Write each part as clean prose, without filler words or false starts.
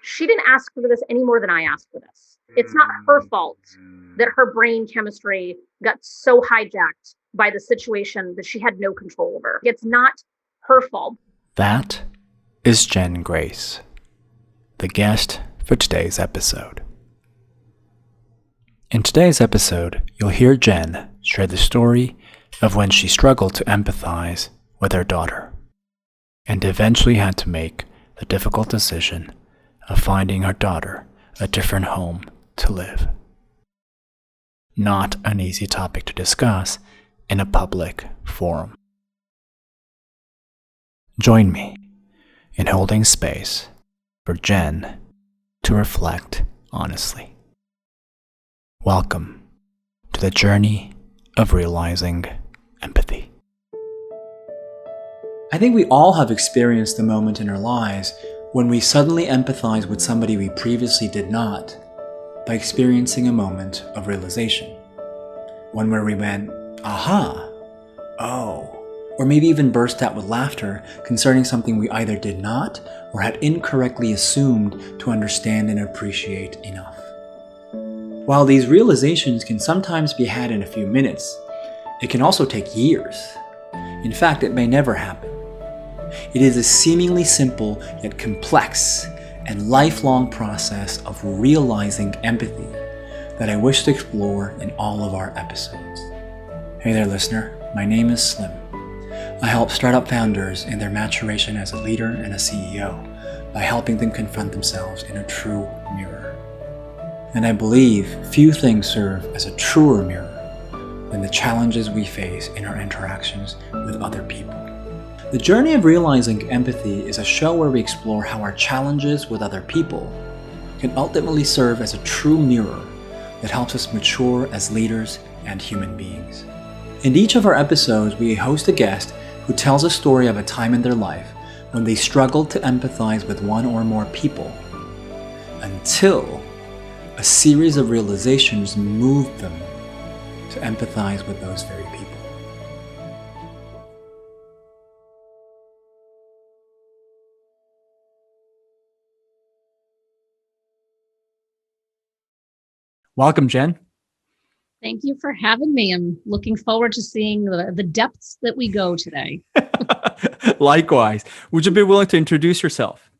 she didn't ask for this any more than I asked for this. It's not her fault that her brain chemistry got so hijacked by the situation that she had no control over. It's not her fault. That is Jenn Grace, the guest for today's episode. In today's episode, you'll hear Jenn share the story of when she struggled to empathize with her daughter and eventually had to make the difficult decision of finding her daughter a different home to live. Not an easy topic to discuss in a public forum. Join me in holding space for Jenn to reflect honestly. Welcome to the journey of realizing empathy. I think we all have experienced the moment in our lives when we suddenly empathize with somebody we previously did not by experiencing a moment of realization. One where we went, aha, oh, or maybe even burst out with laughter concerning something we either did not or had incorrectly assumed to understand and appreciate enough. While these realizations can sometimes be had in a few minutes, it can also take years. In fact, it may never happen. It is a seemingly simple yet complex and lifelong process of realizing empathy that I wish to explore in all of our episodes. Hey there, listener. My name is Slim. I help startup founders in their maturation as a leader and a CEO by helping them confront themselves in a true mirror. And I believe few things serve as a truer mirror than the challenges we face in our interactions with other people. The Journey of Realizing Empathy is a show where we explore how our challenges with other people can ultimately serve as a true mirror that helps us mature as leaders and human beings. In each of our episodes, we host a guest who tells a story of a time in their life when they struggled to empathize with one or more people until a series of realizations moved them to empathize with those very people. Welcome, Jenn. Thank you for having me. I'm looking forward to seeing the depths that we go today. Likewise. Would you be willing to introduce yourself?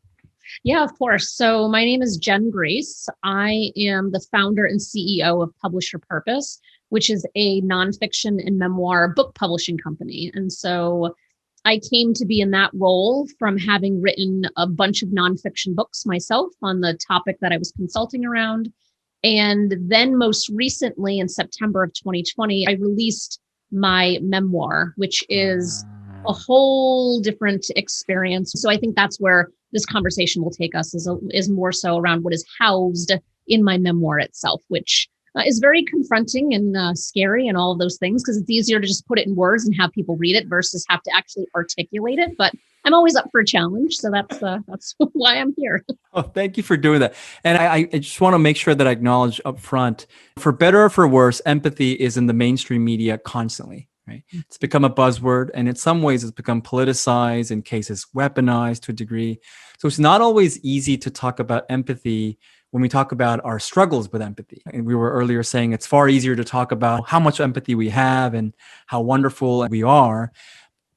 Yeah, of course. So my name is Jenn Grace. I am the founder and CEO of Publish Your Purpose, which is a nonfiction and memoir book publishing company. And so I came to be in that role from having written a bunch of nonfiction books myself on the topic that I was consulting around. And then most recently in September of 2020, I released my memoir, which is a whole different experience. So I think that's where this conversation will take us is more so around what is housed in my memoir itself, which is very confronting and scary and all of those things, because it's easier to just put it in words and have people read it versus have to actually articulate it. But I'm always up for a challenge. So that's why I'm here. Oh, thank you for doing that. And I just want to make sure that I acknowledge up front, for better or for worse, empathy is in the mainstream media constantly. Right? It's become a buzzword, and in some ways it's become politicized, in cases weaponized to a degree. So it's not always easy to talk about empathy when we talk about our struggles with empathy. And we were earlier saying it's far easier to talk about how much empathy we have and how wonderful we are.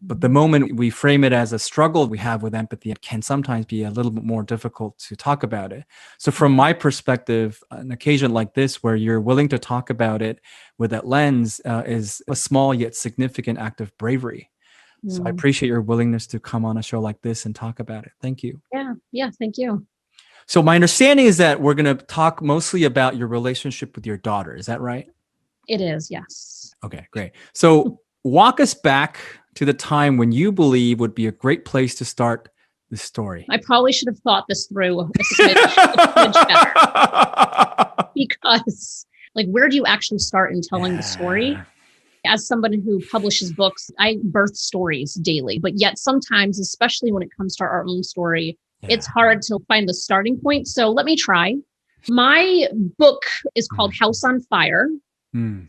But the moment we frame it as a struggle we have with empathy, it can sometimes be a little bit more difficult to talk about it. So from my perspective, an occasion like this where you're willing to talk about it with that lens is a small yet significant act of bravery. So I appreciate your willingness to come on a show like this and talk about it. Thank you. Yeah, thank you. So my understanding is that we're going to talk mostly about your relationship with your daughter. Is that right? It is, yes. Okay, great. So walk us back to the time when you believe would be a great place to start the story. I probably should have thought this through a smidge better. Because, where do you actually start in telling the story? As someone who publishes books, I birth stories daily, but yet sometimes, especially when it comes to our own story, it's hard to find the starting point. So let me try. My book is called House on Fire,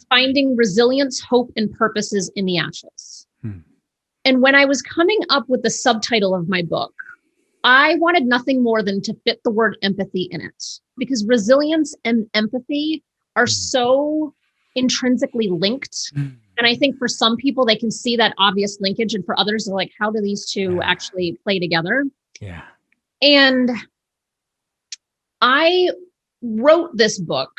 Finding Resilience, Hope, and Purposes in the Ashes. And when I was coming up with the subtitle of my book, I wanted nothing more than to fit the word empathy in it, because resilience and empathy are so intrinsically linked. And I think for some people, they can see that obvious linkage. And for others, they're like, how do these two actually play together? Yeah. And I wrote this book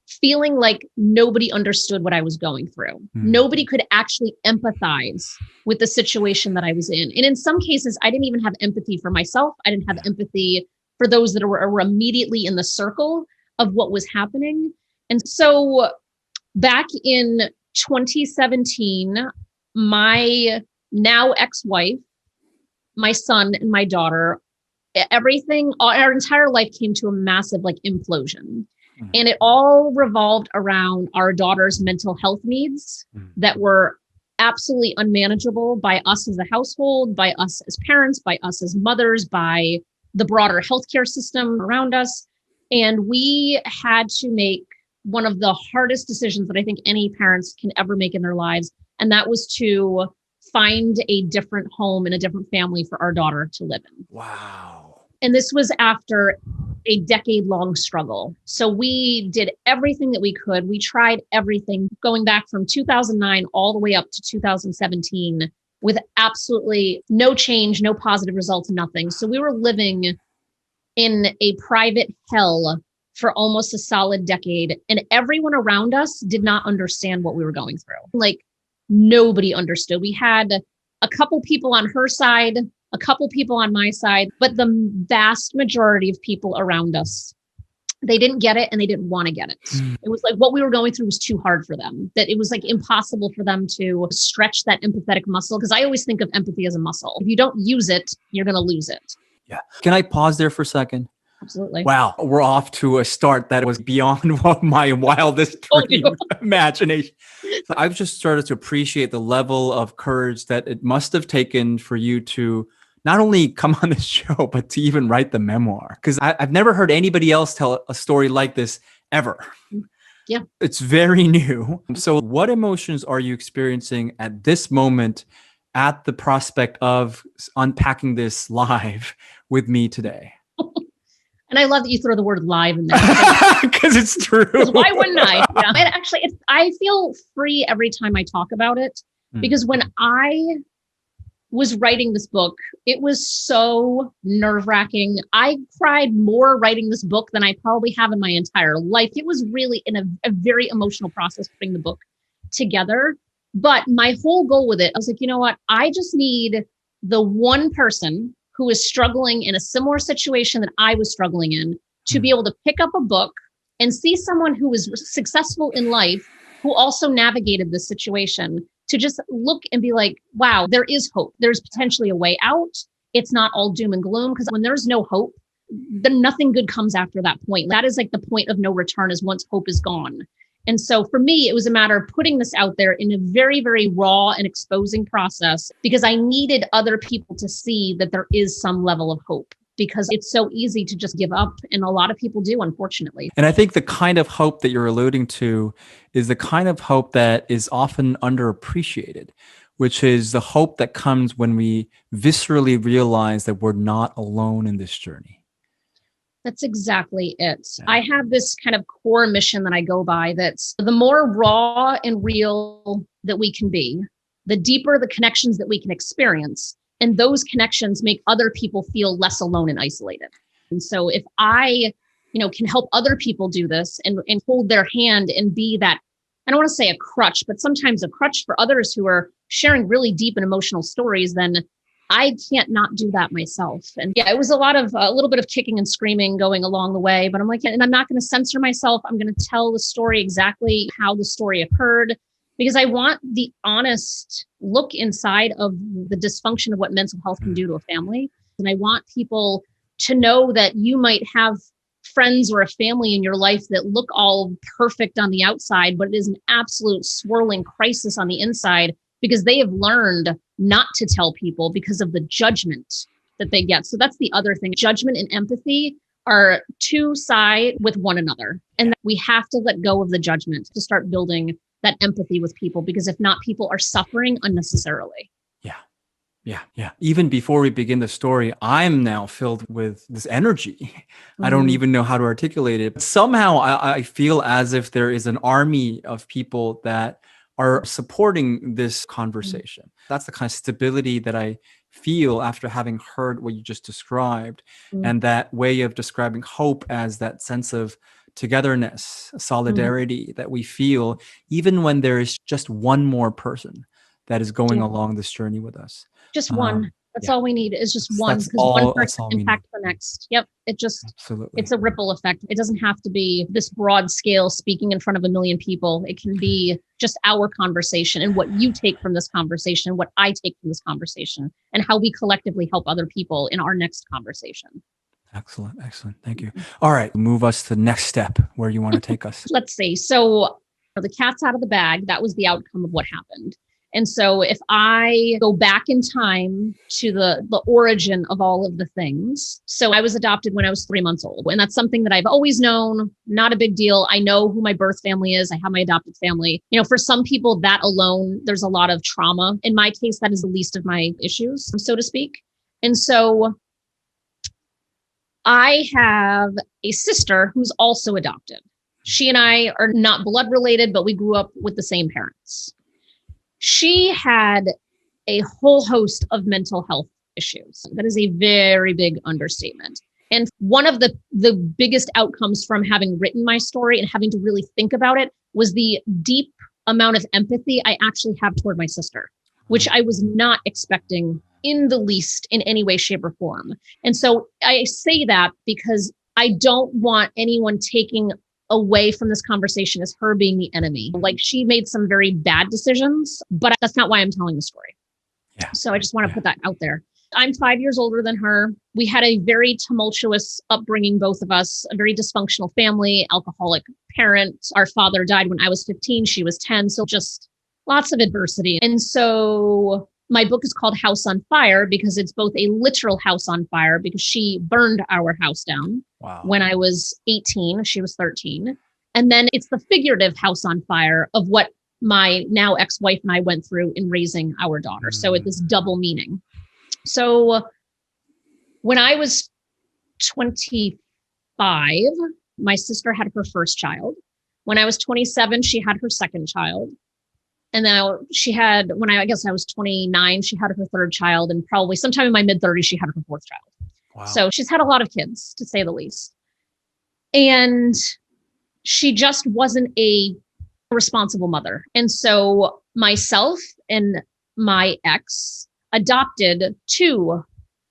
feeling like nobody understood what I was going through. Nobody could actually empathize with the situation that I was in. And in some cases, I didn't even have empathy for myself. I didn't have empathy for those that were immediately in the circle of what was happening. And so back in 2017, my now ex-wife, my son, and my daughter, everything, our entire life came to a massive implosion. And it all revolved around our daughter's mental health needs that were absolutely unmanageable by us as a household, by us as parents, by us as mothers, by the broader healthcare system around us. And we had to make one of the hardest decisions that I think any parents can ever make in their lives. And that was to find a different home and a different family for our daughter to live in. Wow. And this was after a decade-long struggle. So we did everything that we could. We tried everything going back from 2009 all the way up to 2017 with absolutely no change, no positive results, nothing. So we were living in a private hell for almost a solid decade. And everyone around us did not understand what we were going through. Nobody understood. We had a couple people on her side, a couple people on my side, but the vast majority of people around us, they didn't get it and they didn't want to get it. It was what we were going through was too hard for them, that it was impossible for them to stretch that empathetic muscle. Because I always think of empathy as a muscle. If you don't use it, you're going to lose it. Yeah. Can I pause there for a second? Absolutely. Wow. We're off to a start that was beyond my wildest imagination. So I've just started to appreciate the level of courage that it must have taken for you to not only come on this show, but to even write the memoir. Because I've never heard anybody else tell a story like this ever. Yeah. It's very new. So what emotions are you experiencing at this moment at the prospect of unpacking this live with me today? And I love that you throw the word live in there. Because it's true. Why wouldn't I? Yeah. And actually, I feel free every time I talk about it, because when I was writing this book, it was so nerve-wracking. I cried more writing this book than I probably have in my entire life. It was really a very emotional process putting the book together. But my whole goal with it, I was like, you know what? I just need the one person who is struggling in a similar situation that I was struggling in to be able to pick up a book and see someone who was successful in life, who also navigated this situation, to just look and be like, wow, there is hope. There's potentially a way out. It's not all doom and gloom, because when there's no hope, then nothing good comes after that point. That is the point of no return, is once hope is gone. And so for me, it was a matter of putting this out there in a very, very raw and exposing process, because I needed other people to see that there is some level of hope, because it's so easy to just give up. And a lot of people do, unfortunately. And I think the kind of hope that you're alluding to is the kind of hope that is often underappreciated, which is the hope that comes when we viscerally realize that we're not alone in this journey. That's exactly it. Yeah. I have this kind of core mission that I go by, that's the more raw and real that we can be, the deeper the connections that we can experience. And those connections make other people feel less alone and isolated. And so if I, can help other people do this and hold their hand and be that, I don't want to say a crutch, but sometimes a crutch for others who are sharing really deep and emotional stories, then I can't not do that myself. And yeah, it was a little bit of kicking and screaming going along the way, but I'm like, and I'm not going to censor myself. I'm going to tell the story exactly how the story occurred, because I want the honest look inside of the dysfunction of what mental health can do to a family. And I want people to know that you might have friends or a family in your life that look all perfect on the outside, but it is an absolute swirling crisis on the inside, because they have learned not to tell people because of the judgment that they get. So that's the other thing. Judgment and empathy are two sides with one another. And we have to let go of the judgment to start building that empathy with people, because if not, people are suffering unnecessarily. Yeah. Yeah. Even before we begin the story, I'm now filled with this energy. I don't even know how to articulate it. But somehow I feel as if there is an army of people that are supporting this conversation. That's the kind of stability that I feel after having heard what you just described. And that way of describing hope as that sense of togetherness, solidarity that we feel, even when there is just one more person that is going Yeah. along this journey with us. Just one. That's all we need is just one, because one person impacts the next. Yep. Absolutely. It's a ripple effect. It doesn't have to be this broad scale speaking in front of 1 million people. It can be just our conversation and what you take from this conversation, what I take from this conversation, and how we collectively help other people in our next conversation. Excellent. Thank you. All right. Move us to the next step where you want to take us. Let's see. So the cat's out of the bag. That was the outcome of what happened. And so if I go back in time to the origin of all of the things, so I was adopted when I was 3 months old. And that's something that I've always known, not a big deal. I know who my birth family is. I have my adopted family. You know, for some people that alone, there's a lot of trauma. In my case, that is the least of my issues, so to speak. And so I have a sister who's also adopted. She and I are not blood related, but we grew up with the same parents. She had a whole host of mental health issues. That is a very big understatement. And one of the biggest outcomes from having written my story and having to really think about it was the deep amount of empathy I actually have toward my sister, which I was not expecting in the least in any way, shape, or form. And so I say that because I don't want anyone taking away from this conversation as her being the enemy. Like, she made some very bad decisions, but that's not why I'm telling the story. Yeah. So I just want to put that out there. I'm 5 years older than her. We had a very tumultuous upbringing, both of us, a very dysfunctional family, alcoholic parents. Our father died when I was 15, she was 10. So just lots of adversity. And so my book is called House on Fire because it's both a literal house on fire because she burned our house down. Wow. When I was 18, she was 13. And then it's the figurative house on fire of what my now ex-wife and I went through in raising our daughter. So it's this double meaning. So when I was 25, my sister had her first child. When I was 27, she had her second child. And then she had, I guess I was 29, she had her third child. And probably sometime in my mid-30s, she had her fourth child. Wow. So she's had a lot of kids, to say the least. And she just wasn't a responsible mother. And so myself and my ex adopted 2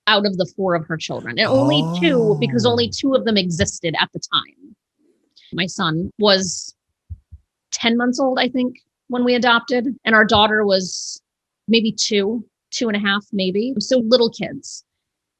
out of the 4 of her children. And only 2, because only 2 of them existed at the time. My son was 10 months old, I think, when we adopted. And our daughter was maybe 2.5, maybe. So little kids.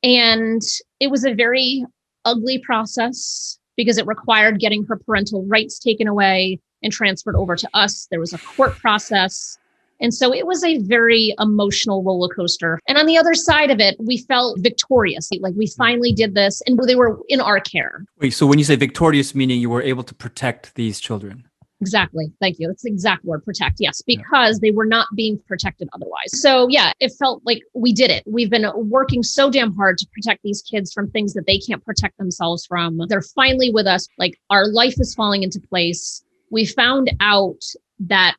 And it was a very ugly process because it required getting her parental rights taken away and transferred over to us. There was a court process. And so it was a very emotional roller coaster. And on the other side of it, we felt victorious. Like, we finally did this and they were in our care. Wait, so when you say victorious, meaning you were able to protect these children? Exactly. Thank you. That's the exact word, protect. Yes, because they were not being protected otherwise. So yeah, it felt like we did it. We've been working so damn hard to protect these kids from things that they can't protect themselves from. They're finally with us. Like, our life is falling into place. We found out that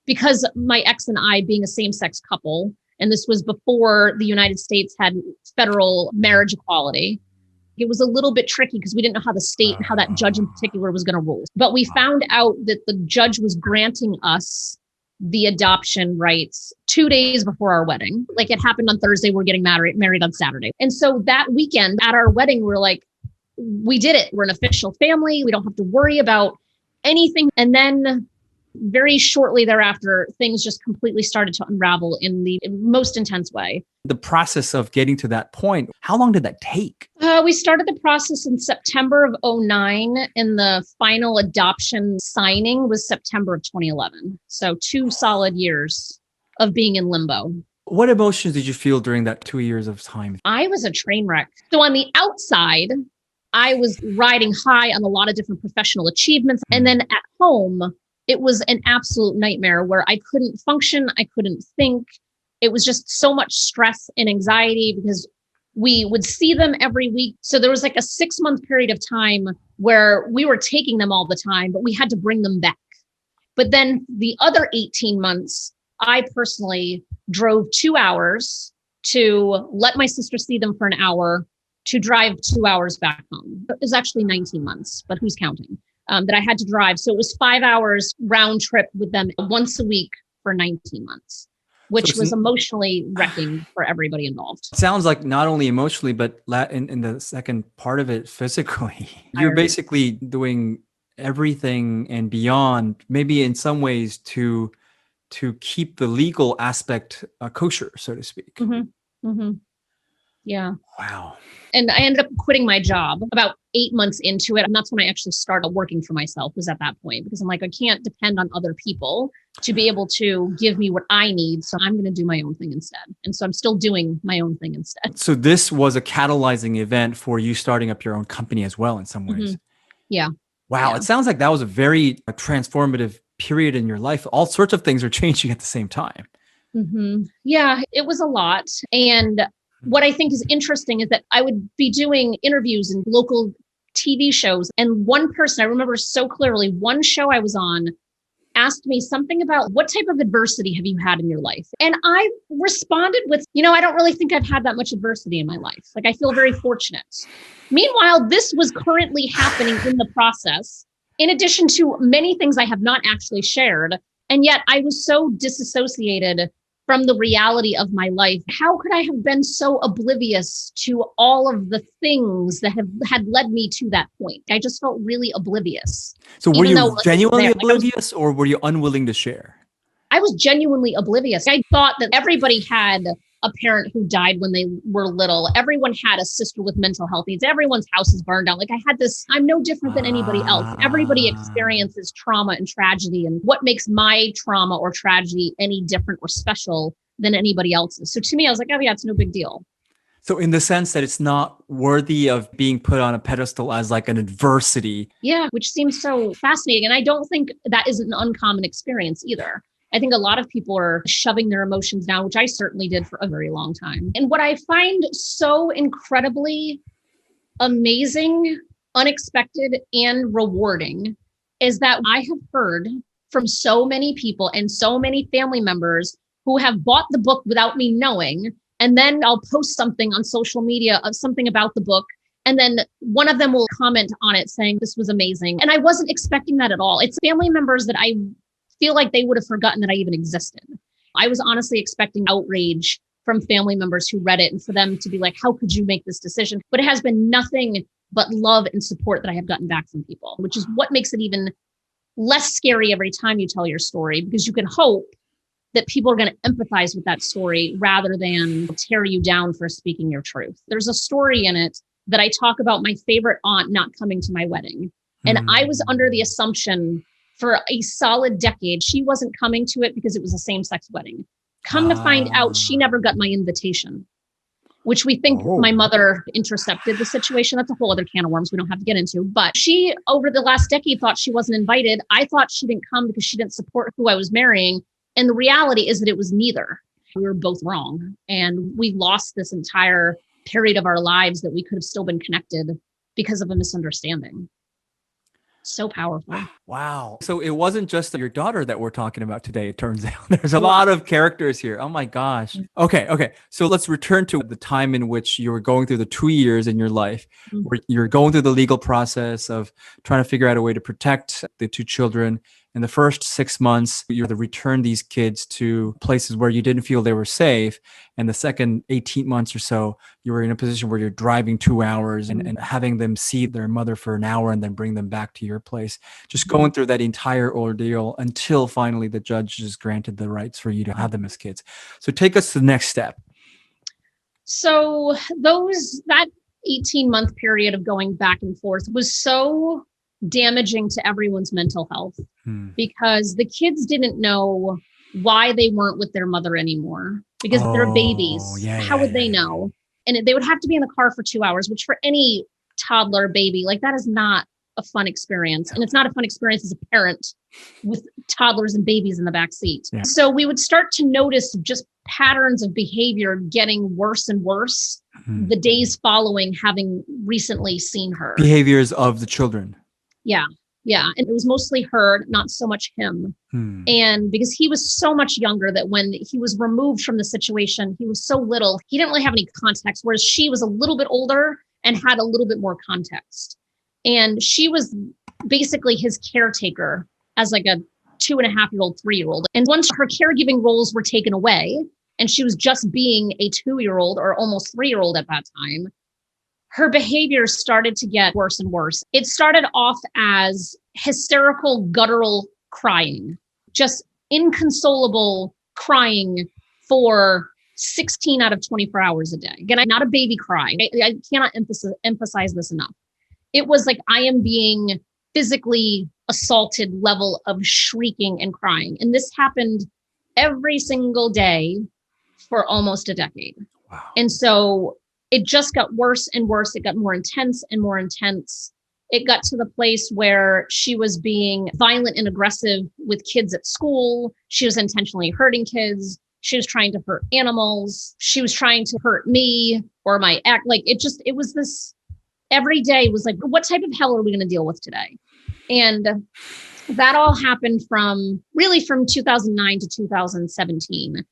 because my ex and I, being a same-sex couple, and this was before the United States had federal marriage equality, it was a little bit tricky because we didn't know how the state and how that judge in particular was going to rule. But we found out that the judge was granting us the adoption rights 2 days before our wedding. Like, it happened on Thursday, we're getting married on Saturday. And so that weekend at our wedding, we're like, we did it. We're an official family. We don't have to worry about anything. And then very shortly thereafter, things just completely started to unravel in the most intense way. The process of getting to that point, how long did that take? We started the process in September of 2009, and the final adoption signing was September of 2011. So 2 solid years of being in limbo. What emotions did you feel during that 2 years of time? I was a train wreck. So on the outside, I was riding high on a lot of different professional achievements. And then at home, it was an absolute nightmare where I couldn't function. I couldn't think. It was just so much stress and anxiety because we would see them every week. So there was like a 6-month period of time where we were taking them all the time, but we had to bring them back. But then the other 18 months, I personally drove 2 hours to let my sister see them for an hour, to drive 2 hours back home. It was actually 19 months, but who's counting? That I had to drive. So it was 5 hours round trip with them once a week for 19 months. Which was emotionally wrecking for everybody involved. It sounds like not only emotionally, but in the second part of it, physically. You're basically doing everything and beyond, maybe in some ways to keep the legal aspect kosher, so to speak. Mm-hmm. Mm-hmm. Yeah. Wow. And I ended up quitting my job about 8 months into it. And that's when I actually started working for myself, was at that point, because I'm like, I can't depend on other people to be able to give me what I need. So I'm going to do my own thing instead. And so I'm still doing my own thing instead. So this was a catalyzing event for you starting up your own company as well, in some ways. Mm-hmm. Yeah. Wow. Yeah. It sounds like that was a very transformative period in your life. All sorts of things are changing at the same time. Mm-hmm. Yeah, it was a lot. And what I think is interesting is that I would be doing interviews in local TV shows. And one person, I remember so clearly, one show I was on asked me something about what type of adversity have you had in your life? And I responded with, I don't really think I've had that much adversity in my life. Like, I feel very fortunate. Meanwhile, this was currently happening in the process, in addition to many things I have not actually shared. And yet I was so disassociated from the reality of my life. How could I have been so oblivious to all of the things that had led me to that point? I just felt really oblivious. So were you genuinely oblivious, or were you unwilling to share? I was genuinely oblivious. I thought that everybody had a parent who died when they were little. Everyone had a sister with mental health needs. Everyone's house is burned down. Like, I had this, I'm no different than anybody else. Everybody experiences trauma and tragedy. And what makes my trauma or tragedy any different or special than anybody else's? So to me, I was like, oh yeah, it's no big deal. So in the sense that it's not worthy of being put on a pedestal as like an adversity. Yeah, which seems so fascinating. And I don't think that is an uncommon experience either. I think a lot of people are shoving their emotions down, which I certainly did for a very long time. And what I find so incredibly amazing, unexpected, and rewarding is that I have heard from so many people and so many family members who have bought the book without me knowing. And then I'll post something on social media of something about the book. And then one of them will comment on it saying, this was amazing. And I wasn't expecting that at all. It's family members that I feel like they would have forgotten that I even existed. I was honestly expecting outrage from family members who read it and for them to be like, how could you make this decision? But it has been nothing but love and support that I have gotten back from people, which is what makes it even less scary every time you tell your story, because you can hope that people are going to empathize with that story rather than tear you down for speaking your truth. There's a story in it that I talk about my favorite aunt not coming to my wedding. And I was under the assumption for a solid decade, she wasn't coming to it because it was a same-sex wedding. Come to find out, she never got my invitation, which we think my mother intercepted the situation. That's a whole other can of worms we don't have to get into. But she, over the last decade, thought she wasn't invited. I thought she didn't come because she didn't support who I was marrying. And the reality is that it was neither. We were both wrong. And we lost this entire period of our lives that we could have still been connected because of a misunderstanding. So powerful. Wow. So it wasn't just your daughter that we're talking about today, it turns out. There's a lot of characters here. Oh my gosh. Okay. So let's return to the time in which you were going through the 2 years in your life, where you're going through the legal process of trying to figure out a way to protect the 2 children. In the first 6 months, you had to return these kids to places where you didn't feel they were safe. And the second 18 months or so, you were in a position where you're driving 2 hours and having them see their mother for an hour and then bring them back to your place. Just going through that entire ordeal until finally the judge just granted the rights for you to have them as kids. So take us to the next step. So that 18-month period of going back and forth was so damaging to everyone's mental health because the kids didn't know why they weren't with their mother anymore because they're babies. How would they know? And they would have to be in the car for 2 hours, which for any toddler baby, like that is not a fun experience. And it's not a fun experience as a parent with toddlers and babies in the back seat. Yeah. So we would start to notice just patterns of behavior getting worse and worse the days following having recently seen her. Behaviors of the children. Yeah. Yeah. And it was mostly her, not so much him. And because he was so much younger that when he was removed from the situation, he was so little, he didn't really have any context, whereas she was a little bit older and had a little bit more context. And she was basically his caretaker as like a 2.5-year-old, 3-year-old. And once her caregiving roles were taken away and she was just being a 2-year-old or almost 3-year-old at that time, her behavior started to get worse and worse. It started off as hysterical, guttural crying, just inconsolable crying for 16 out of 24 hours a day. Again, not a baby cry. I cannot emphasize this enough. It was like I am being physically assaulted level of shrieking and crying. And this happened every single day for almost a decade. Wow. And so it just got worse and worse. It got more intense and more intense. It got to the place where she was being violent and aggressive with kids at school. She was intentionally hurting kids. She was trying to hurt animals. She was trying to hurt me or my ex. Like it was this, every day was like, what type of hell are we going to deal with today? And that all happened from 2009 to 2017.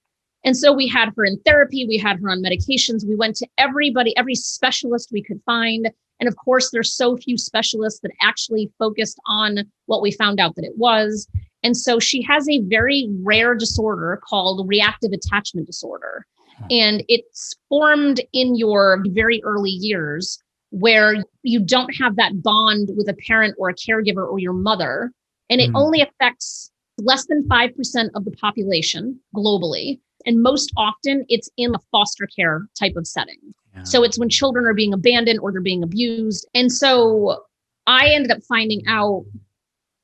And so we had her in therapy. We had her on medications. We went to every specialist we could find. And of course, there's so few specialists that actually focused on what we found out that it was. And so she has a very rare disorder called reactive attachment disorder. And it's formed in your very early years where you don't have that bond with a parent or a caregiver or your mother. And it only affects less than 5% of the population globally. And most often it's in a foster care type of setting. Yeah. So it's when children are being abandoned or they're being abused. And so I ended up finding out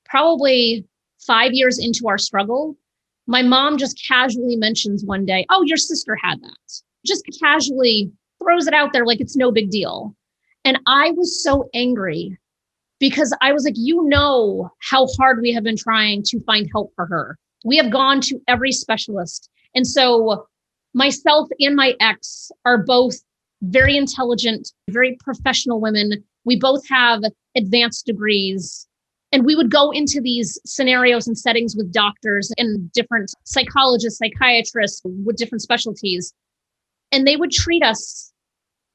probably 5 years into our struggle, my mom just casually mentions one day, oh, your sister had that. Just casually throws it out there like it's no big deal. And I was so angry because I was like, you know how hard we have been trying to find help for her. We have gone to every specialist. And so myself and my ex are both very intelligent, very professional women. We both have advanced degrees. And we would go into these scenarios and settings with doctors and different psychologists, psychiatrists with different specialties. And they would treat us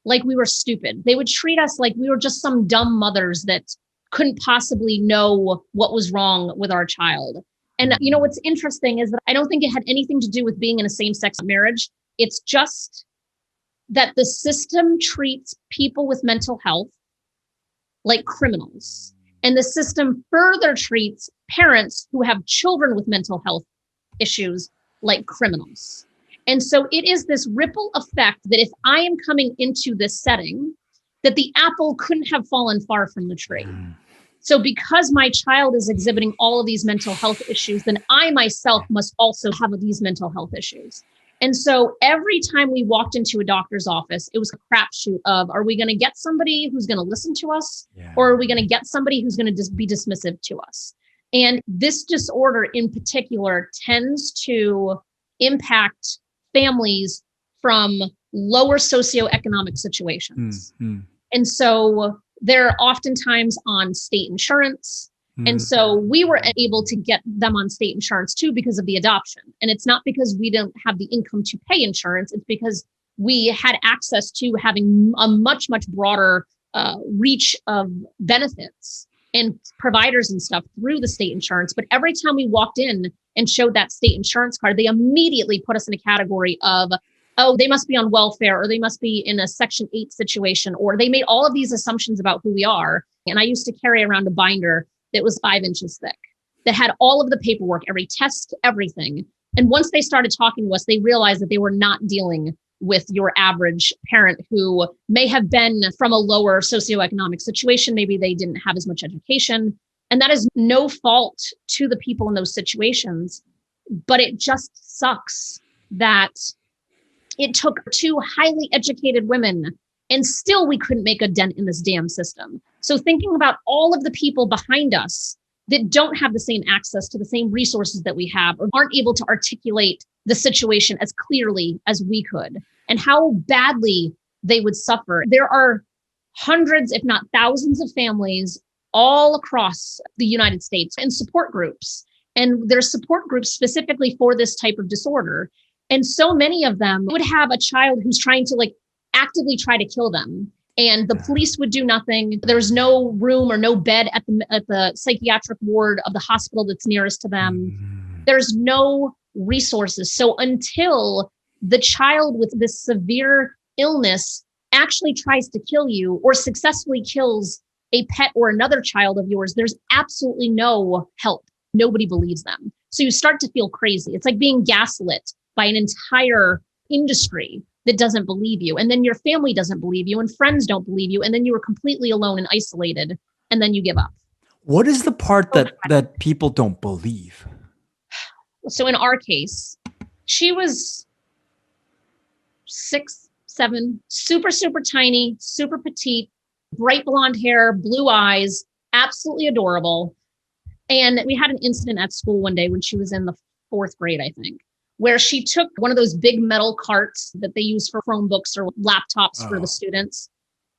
like we were stupid. They would treat us like we were just some dumb mothers that couldn't possibly know what was wrong with our child. And you know, what's interesting is that I don't think it had anything to do with being in a same-sex marriage. It's just that the system treats people with mental health like criminals. And the system further treats parents who have children with mental health issues like criminals. And so it is this ripple effect that if I am coming into this setting, that the apple couldn't have fallen far from the tree. So because my child is exhibiting all of these mental health issues, then I myself must also have these mental health issues. And so every time we walked into a doctor's office, it was a crapshoot of, are we going to get somebody who's going to listen to us? Yeah. Or are we going to get somebody who's going to be dismissive to us? And this disorder in particular tends to impact families from lower socioeconomic situations. And so they're oftentimes on state insurance. And so we were able to get them on state insurance too because of the adoption. And it's not because we don't have the income to pay insurance. It's because we had access to having a much, much broader reach of benefits and providers and stuff through the state insurance. But every time we walked in and showed that state insurance card, they immediately put us in a category of, oh, they must be on welfare, or they must be in a Section 8 situation, or they made all of these assumptions about who we are. And I used to carry around a binder that was 5 inches thick, that had all of the paperwork, every test, everything. And once they started talking to us, they realized that they were not dealing with your average parent who may have been from a lower socioeconomic situation. Maybe they didn't have as much education. And that is no fault to the people in those situations. But it just sucks that it took 2 highly educated women and still we couldn't make a dent in this damn system. So thinking about all of the people behind us that don't have the same access to the same resources that we have, or aren't able to articulate the situation as clearly as we could, and how badly they would suffer. There are hundreds, if not thousands of families all across the United States and support groups. And there's support groups specifically for this type of disorder. And so many of them would have a child who's trying to like actively try to kill them. And the police would do nothing. There's no room or no bed at the psychiatric ward of the hospital that's nearest to them. There's no resources. So until the child with this severe illness actually tries to kill you or successfully kills a pet or another child of yours, there's absolutely no help. Nobody believes them. So you start to feel crazy. It's like being gaslit by an entire industry that doesn't believe you. And then your family doesn't believe you and friends don't believe you. And then you are completely alone and isolated. And then you give up. What is the part that people don't believe? So in our case, she was 6, 7, super, super tiny, super petite, bright blonde hair, blue eyes, absolutely adorable. And we had an incident at school one day when she was in the 4th grade, I think, where she took one of those big metal carts that they use for Chromebooks or laptops for the students.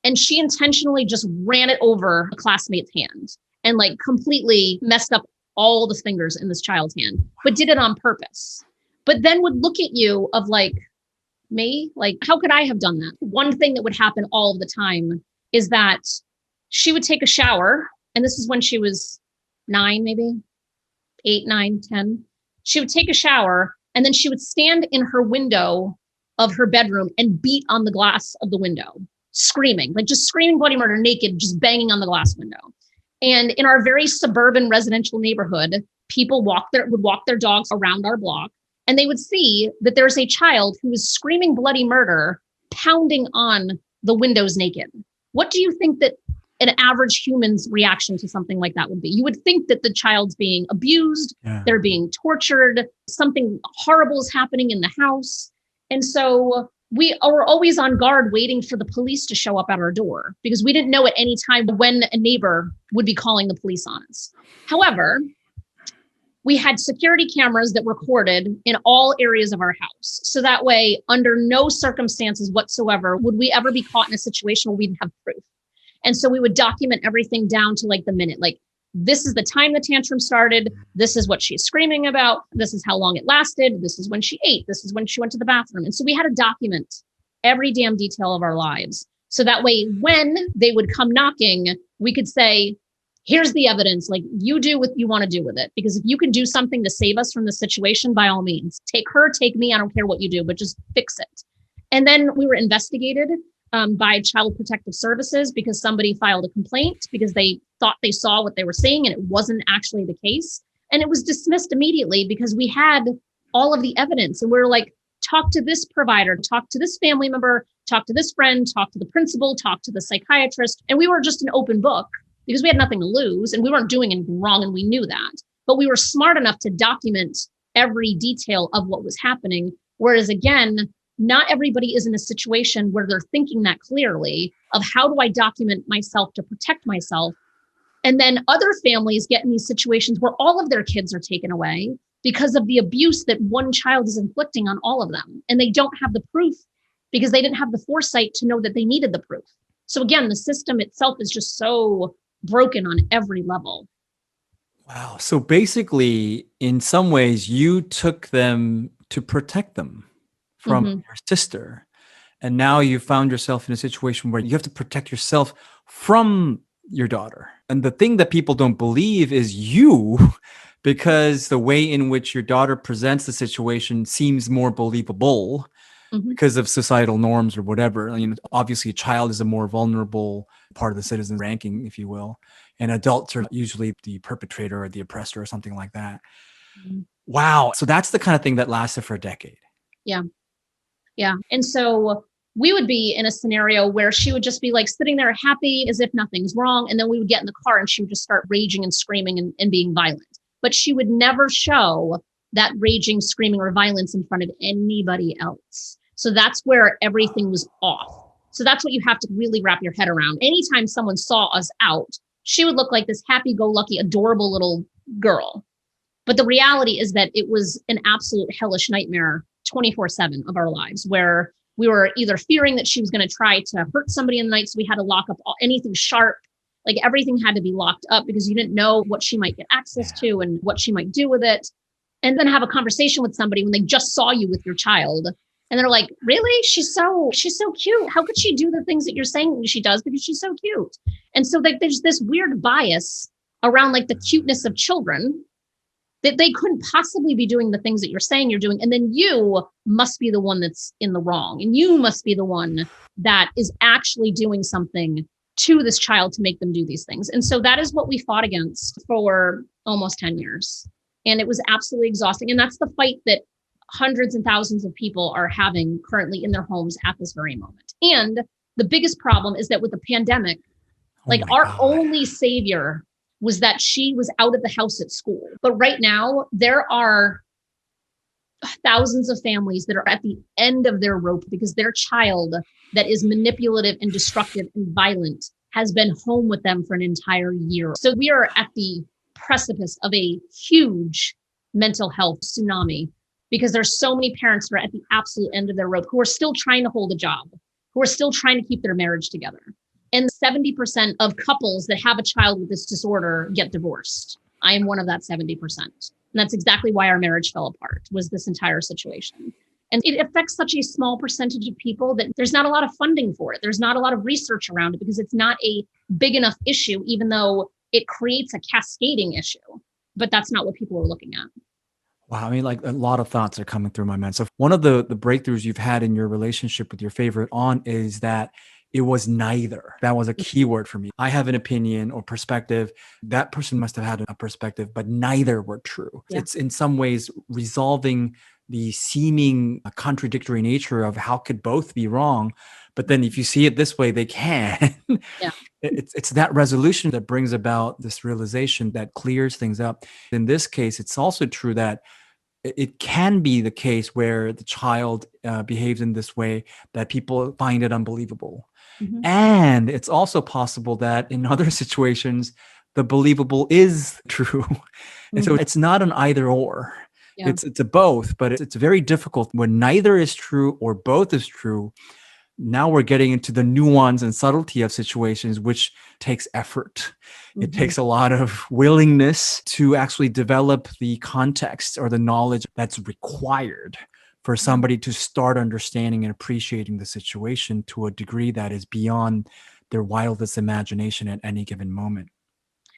And she intentionally just ran it over a classmate's hand and like completely messed up all the fingers in this child's hand, but did it on purpose. But then would look at you of like, me? Like, how could I have done that? One thing that would happen all of the time is that she would take a shower. And this is when she was 9, maybe 8, 9, 10. She would take a shower. And then she would stand in her window of her bedroom and beat on the glass of the window, screaming, like just screaming bloody murder, naked, just banging on the glass window. And in our very suburban residential neighborhood, people would walk their dogs around our block, and they would see that there's a child who is screaming bloody murder, pounding on the windows naked. What do you think that an average human's reaction to something like that would be? You would think that the child's being abused, they're being tortured, something horrible is happening in the house. And so we were always on guard waiting for the police to show up at our door because we didn't know at any time when a neighbor would be calling the police on us. However, we had security cameras that recorded in all areas of our house. So that way, under no circumstances whatsoever, would we ever be caught in a situation where we didn't have proof. And so we would document everything down to like the minute, like this is the time the tantrum started. This is what she's screaming about. This is how long it lasted. This is when she ate. This is when she went to the bathroom. And so we had to document every damn detail of our lives. So that way, when they would come knocking, we could say, here's the evidence. Like, you do what you want to do with it. Because if you can do something to save us from the situation, by all means, take her, take me. I don't care what you do, but just fix it. And then we were investigated by Child Protective Services because somebody filed a complaint because they thought they saw what they were seeing and it wasn't actually the case. And it was dismissed immediately because we had all of the evidence. And we were like, talk to this provider, talk to this family member, talk to this friend, talk to the principal, talk to the psychiatrist. And we were just an open book because we had nothing to lose and we weren't doing anything wrong and we knew that. But we were smart enough to document every detail of what was happening. Whereas again, not everybody is in a situation where they're thinking that clearly of how do I document myself to protect myself. And then other families get in these situations where all of their kids are taken away because of the abuse that one child is inflicting on all of them. And they don't have the proof because they didn't have the foresight to know that they needed the proof. So again, the system itself is just so broken on every level. Wow. So basically, in some ways, you took them to protect them from your sister. And now you found yourself in a situation where you have to protect yourself from your daughter. And the thing that people don't believe is you, because the way in which your daughter presents the situation seems more believable because of societal norms or whatever. I mean, obviously a child is a more vulnerable part of the citizen ranking, if you will. And adults are usually the perpetrator or the oppressor or something like that. Wow. So that's the kind of thing that lasted for a decade. Yeah. Yeah. And so we would be in a scenario where she would just be like sitting there happy as if nothing's wrong. And then we would get in the car and she would just start raging and screaming and being violent. But she would never show that raging, screaming, or violence in front of anybody else. So that's where everything was off. So that's what you have to really wrap your head around. Anytime someone saw us out, she would look like this happy-go-lucky, adorable little girl. But the reality is that it was an absolute hellish nightmare 24/7 of our lives, where we were either fearing that she was going to try to hurt somebody in the night. So we had to lock up anything sharp. Like everything had to be locked up because you didn't know what she might get access to and what she might do with it. And then have a conversation with somebody when they just saw you with your child. And they're like, really? She's so cute. How could she do the things that you're saying she does? Because she's so cute. And so there's this weird bias around like the cuteness of children, that they couldn't possibly be doing the things that you're saying you're doing. And then you must be the one that's in the wrong. And you must be the one that is actually doing something to this child to make them do these things. And so that is what we fought against for almost 10 years. And it was absolutely exhausting. And that's the fight that hundreds and thousands of people are having currently in their homes at this very moment. And the biggest problem is that with the pandemic, our only savior was that she was out of the house at school. But right now, there are thousands of families that are at the end of their rope because their child that is manipulative and destructive and violent has been home with them for an entire year. So we are at the precipice of a huge mental health tsunami because there's so many parents that are at the absolute end of their rope who are still trying to hold a job, who are still trying to keep their marriage together. And 70% of couples that have a child with this disorder get divorced. I am one of that 70%. And that's exactly why our marriage fell apart, was this entire situation. And it affects such a small percentage of people that there's not a lot of funding for it. There's not a lot of research around it because it's not a big enough issue, even though it creates a cascading issue. But that's not what people are looking at. Wow. I mean, like a lot of thoughts are coming through my mind. So one of the breakthroughs you've had in your relationship with your favorite aunt is that it was neither. That was a key word for me. I have an opinion or perspective. That person must have had a perspective, but neither were true. Yeah. It's in some ways resolving the seeming contradictory nature of how could both be wrong. But then if you see it this way, they can. Yeah. It's that resolution that brings about this realization that clears things up. In this case, it's also true that it can be the case where the child behaves in this way that people find it unbelievable. Mm-hmm. And it's also possible that in other situations, the believable is true. Mm-hmm. And so it's not an either or. Yeah. It's a both, but it's very difficult when neither is true or both is true. Now we're getting into the nuance and subtlety of situations, which takes effort. Mm-hmm. It takes a lot of willingness to actually develop the context or the knowledge that's required for somebody to start understanding and appreciating the situation to a degree that is beyond their wildest imagination at any given moment.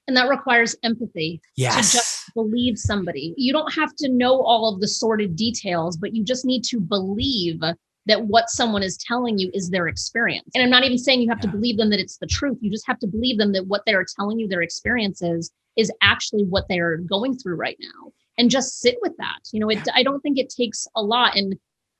And that requires empathy. Yes. To just believe somebody. You don't have to know all of the sordid details, but you just need to believe that what someone is telling you is their experience. And I'm not even saying you have to believe them that it's the truth. You just have to believe them that what they're telling you their experience is actually what they're going through right now. And just sit with that. I don't think it takes a lot. And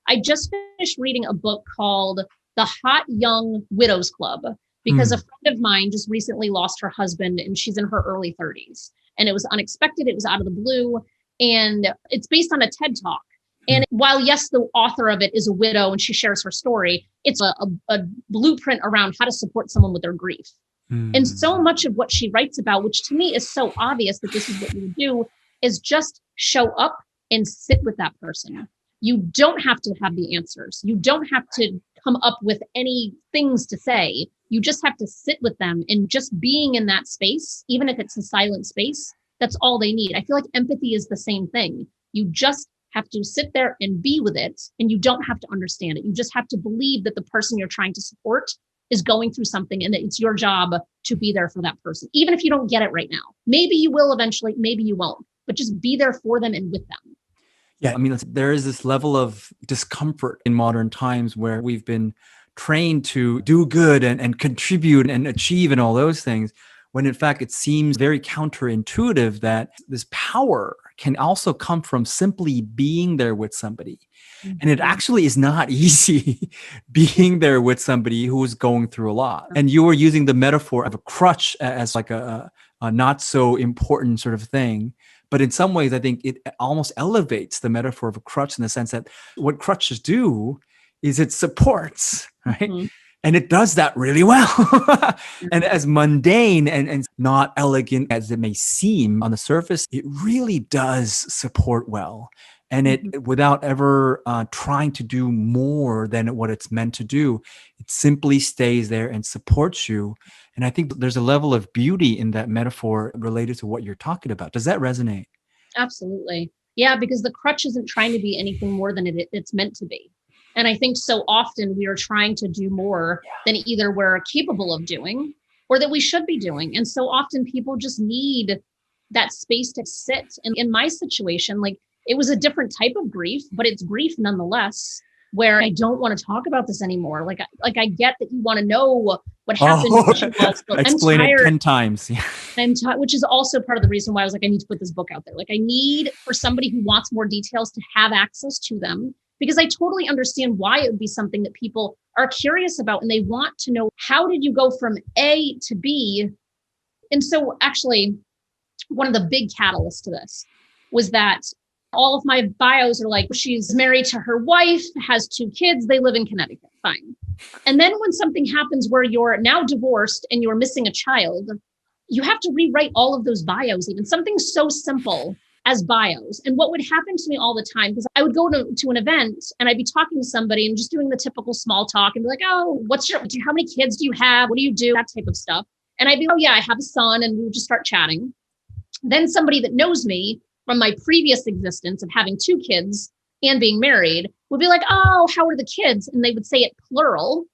I just finished reading a book called The Hot Young Widows Club, because a friend of mine just recently lost her husband and she's in her early 30s. And it was unexpected. It was out of the blue. And it's based on a TED Talk. And while, yes, the author of it is a widow and she shares her story, it's a blueprint around how to support someone with their grief. And so much of what she writes about, which to me is so obvious that this is what you do, is just show up and sit with that person. You don't have to have the answers. You don't have to come up with any things to say. You just have to sit with them, and just being in that space, even if it's a silent space, that's all they need. I feel like empathy is the same thing. You just have to sit there and be with it, and you don't have to understand it. You just have to believe that the person you're trying to support is going through something, and that it's your job to be there for that person, even if you don't get it right now. Maybe you will eventually, maybe you won't, but just be there for them and with them. Yeah, I mean, there is this level of discomfort in modern times where we've been trained to do good and contribute and achieve and all those things, when in fact it seems very counterintuitive that this power can also come from simply being there with somebody. Mm-hmm. And it actually is not easy being there with somebody who is going through a lot. And you were using the metaphor of a crutch as like a not so important sort of thing. But in some ways, I think it almost elevates the metaphor of a crutch in the sense that what crutches do is it supports, right? Mm-hmm. And it does that really well. And as mundane and not elegant as it may seem on the surface, it really does support well. And it, without ever trying to do more than what it's meant to do, it simply stays there and supports you. And I think there's a level of beauty in that metaphor related to what you're talking about. Does that resonate? Absolutely. Yeah, because the crutch isn't trying to be anything more than it's meant to be. And I think so often we are trying to do more than either we're capable of doing or that we should be doing. And so often people just need that space to sit. And in my situation, like it was a different type of grief, but it's grief nonetheless, where I don't want to talk about this anymore. Like I get that you want to know what happened. Explain it 10 times. Which is also part of the reason why I was like, I need to put this book out there. Like I need for somebody who wants more details to have access to them, because I totally understand why it would be something that people are curious about and they want to know, how did you go from A to B? And so actually, one of the big catalysts to this was that all of my bios are like, she's married to her wife, has 2 kids, they live in Connecticut, fine. And then when something happens where you're now divorced and you're missing a child, you have to rewrite all of those bios, even something so simple as bios. And what would happen to me all the time, because I would go to an event and I'd be talking to somebody and just doing the typical small talk and be like, oh, how many kids do you have? What do you do? That type of stuff. And I'd be, oh yeah, I have a son. And we would just start chatting. Then somebody that knows me from my previous existence of having 2 kids and being married would be like, oh, how are the kids? And they would say it plural.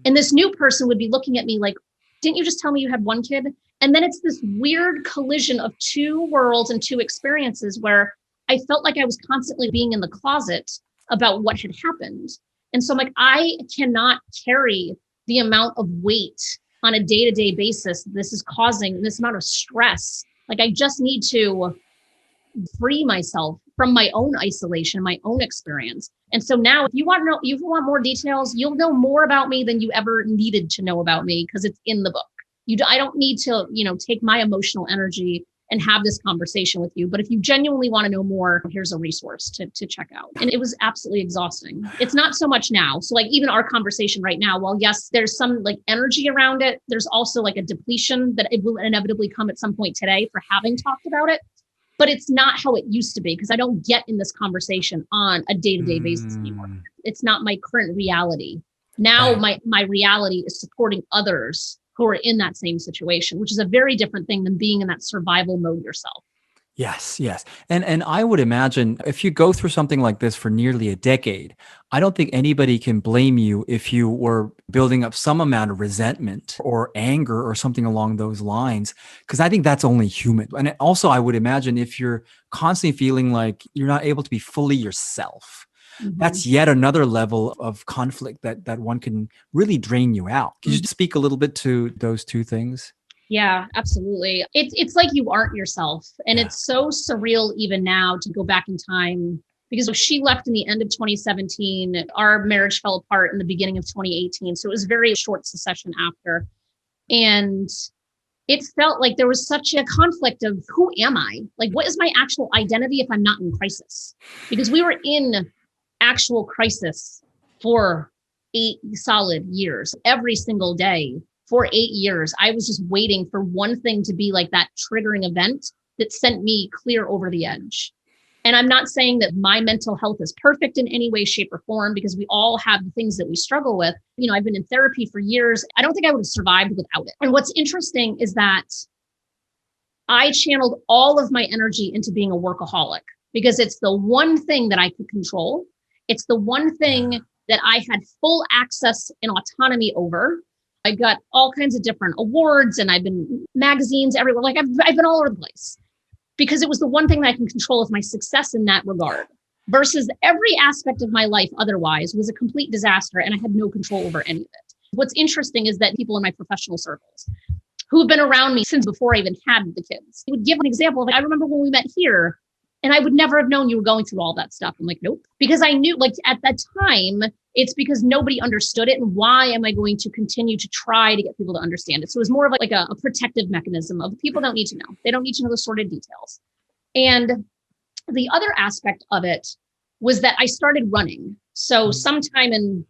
And this new person would be looking at me like, didn't you just tell me you had 1 kid? And then it's this weird collision of 2 worlds and 2 experiences where I felt like I was constantly being in the closet about what had happened. And so I'm like, I cannot carry the amount of weight on a day-to-day basis this is causing, this amount of stress. Like I just need to free myself from my own isolation, my own experience. And so now if you want more details, you'll know more about me than you ever needed to know about me, because it's in the book. I don't need to, take my emotional energy and have this conversation with you. But if you genuinely want to know more, here's a resource to check out. And it was absolutely exhausting. It's not so much now. So like even our conversation right now, while yes, there's some like energy around it, there's also like a depletion that it will inevitably come at some point today for having talked about it. But it's not how it used to be, because I don't get in this conversation on a day-to-day basis anymore. It's not my current reality. Now my reality is supporting others who are in that same situation, which is a very different thing than being in that survival mode yourself. Yes, yes. And I would imagine if you go through something like this for nearly a decade, I don't think anybody can blame you if you were building up some amount of resentment or anger or something along those lines, because I think that's only human. And also, I would imagine if you're constantly feeling like you're not able to be fully yourself, that's yet another level of conflict that one can really drain you out. Can you speak a little bit to those 2 things? Yeah, absolutely. It's like you aren't yourself. And it's so surreal even now to go back in time, because she left in the end of 2017. Our marriage fell apart in the beginning of 2018. So it was very short succession after. And it felt like there was such a conflict of who am I? Like, what is my actual identity if I'm not in crisis? Because we were in actual crisis for 8 solid years, every single day. For 8 years, I was just waiting for one thing to be like that triggering event that sent me clear over the edge. And I'm not saying that my mental health is perfect in any way, shape, or form, because we all have the things that we struggle with. I've been in therapy for years. I don't think I would have survived without it. And what's interesting is that I channeled all of my energy into being a workaholic, because it's the one thing that I could control. It's the one thing that I had full access and autonomy over. I got all kinds of different awards and I've been magazines everywhere. Like I've been all over the place, because it was the one thing that I can control of my success in that regard, versus every aspect of my life otherwise was a complete disaster and I had no control over any of it. What's interesting is that people in my professional circles who have been around me since before I even had the kids would give an example of, I remember when we met here and I would never have known you were going through all that stuff. I'm like, nope. Because I knew, like at that time, it's because nobody understood it. And why am I going to continue to try to get people to understand it? So it was more of like a protective mechanism of people don't need to know. They don't need to know the sordid details. And the other aspect of it was that I started running. So sometime in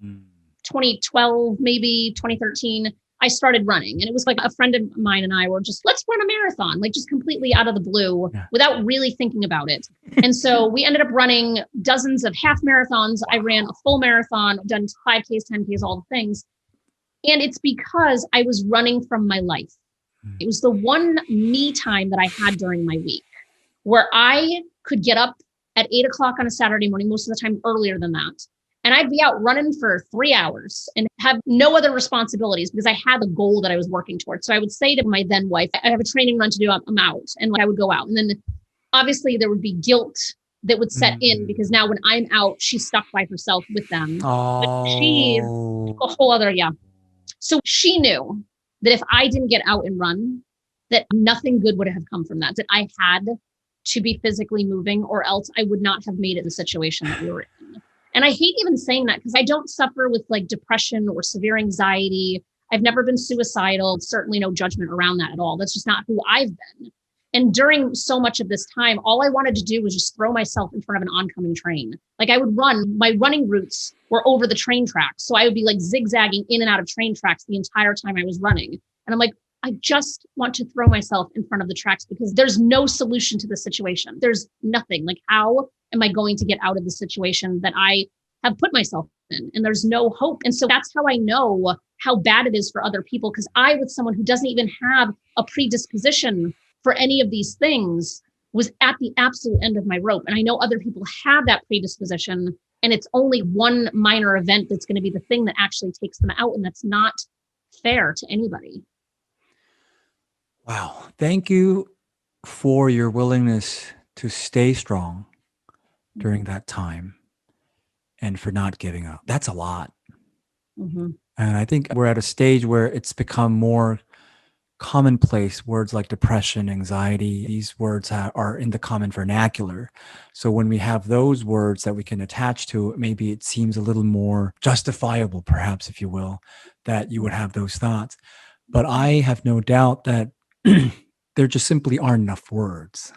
2012, maybe 2013, I started running. And it was like a friend of mine and I were just, let's run a marathon, like just completely out of the blue without really thinking about it. And so we ended up running dozens of half marathons. I ran a full marathon, done 5Ks, 10Ks, all the things. And it's because I was running from my life. It was the one me time that I had during my week where I could get up at 8 o'clock on a Saturday morning, most of the time earlier than that. And I'd be out running for 3 hours and have no other responsibilities because I had a goal that I was working towards. So I would say to my then wife, I have a training run to do, I'm out. And I would go out. And then obviously there would be guilt that would set in because now when I'm out, she's stuck by herself with them. But she's a whole other, So she knew that if I didn't get out and run, that nothing good would have come from that I had to be physically moving or else I would not have made it the situation that we were in. And I hate even saying that because I don't suffer with like depression or severe anxiety. I've never been suicidal, certainly no judgment around that at all. That's just not who I've been. And during so much of this time, all I wanted to do was just throw myself in front of an oncoming train. Like I would run, my running routes were over the train tracks. So I would be like zigzagging in and out of train tracks the entire time I was running. And I'm like, I just want to throw myself in front of the tracks because there's no solution to the situation. There's nothing. Like, how am I going to get out of the situation that I have put myself in? And there's no hope. And so that's how I know how bad it is for other people. Because I, with someone who doesn't even have a predisposition for any of these things, was at the absolute end of my rope. And I know other people have that predisposition, and it's only one minor event that's going to be the thing that actually takes them out. And that's not fair to anybody. Wow. Thank you for your willingness to stay strong during that time and for not giving up. That's a lot. And I think we're at a stage where it's become more commonplace. Words like depression, anxiety, these words are in the common vernacular. So when we have those words that we can attach to, maybe it seems a little more justifiable, perhaps, if you will, that you would have those thoughts. But I have no doubt that there just simply aren't enough words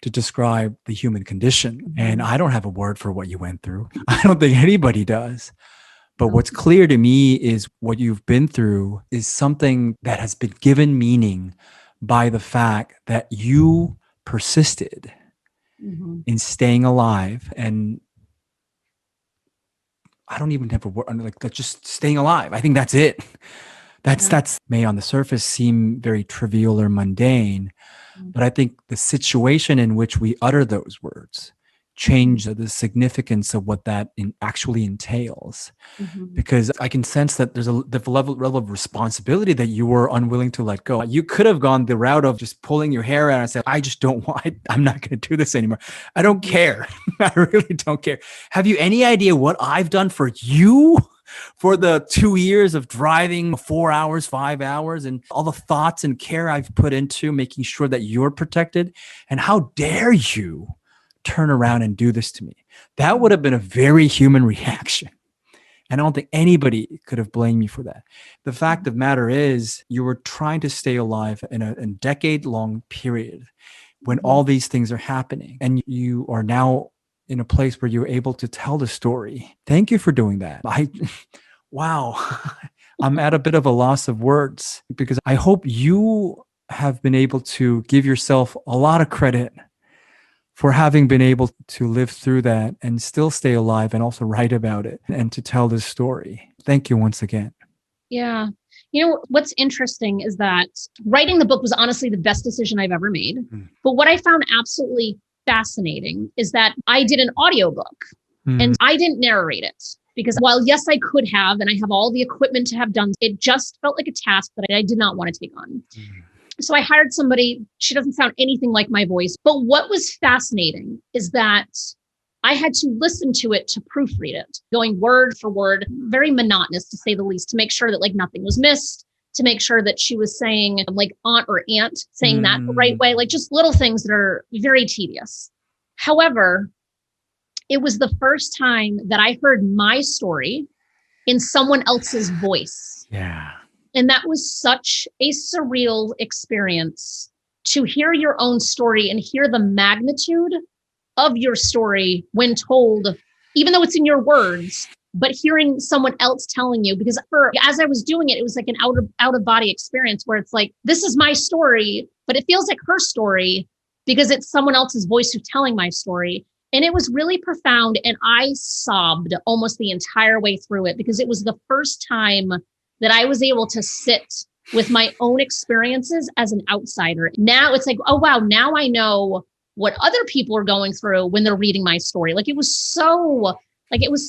to describe the human condition. And I don't have a word for what you went through. I don't think anybody does. But what's clear to me is what you've been through is something that has been given meaning by the fact that you persisted in staying alive. And I don't even have a word, like just staying alive. I think that's it. That's may on the surface seem very trivial or mundane, but I think the situation in which we utter those words change the significance of what that actually entails. Because I can sense that there's the level of responsibility that you were unwilling to let go. You could have gone the route of just pulling your hair out and said, I just don't want, I'm not going to do this anymore. I don't care. I really don't care. Have you any idea what I've done for you? For the 2 years of driving 4 hours, 5 hours, and all the thoughts and care I've put into making sure that you're protected. And how dare you turn around and do this to me? That would have been a very human reaction. And I don't think anybody could have blamed you for that. The fact of the matter is you were trying to stay alive in a decade-long period when all these things are happening. And you are now in a place where you're able to tell the story. Thank you for doing that. Wow. I'm at a bit of a loss of words because I hope you have been able to give yourself a lot of credit for having been able to live through that and still stay alive and also write about it and to tell this story. Thank you once again. Yeah. You know, what's interesting is that writing the book was honestly the best decision I've ever made. But what I found absolutely fascinating is that I did an audiobook and I didn't narrate it because while yes, I could have, and I have all the equipment to have done, it just felt like a task that I did not want to take on. So I hired somebody. She doesn't sound anything like my voice, but what was fascinating is that I had to listen to it to proofread it, going word for word, very monotonous to say the least, to make sure that like nothing was missed, to make sure that she was saying like aunt or aunt, saying that the right way, like just little things that are very tedious. However, it was the first time that I heard my story in someone else's voice. Yeah. And that was such a surreal experience to hear your own story and hear the magnitude of your story when told, even though it's in your words, but hearing someone else telling you, because as I was doing it, it was like an out of body experience where it's like, this is my story, but it feels like her story because it's someone else's voice who's telling my story. And it was really profound. And I sobbed almost the entire way through it because it was the first time that I was able to sit with my own experiences as an outsider. Now it's like, oh, wow, now I know what other people are going through when they're reading my story. Like it was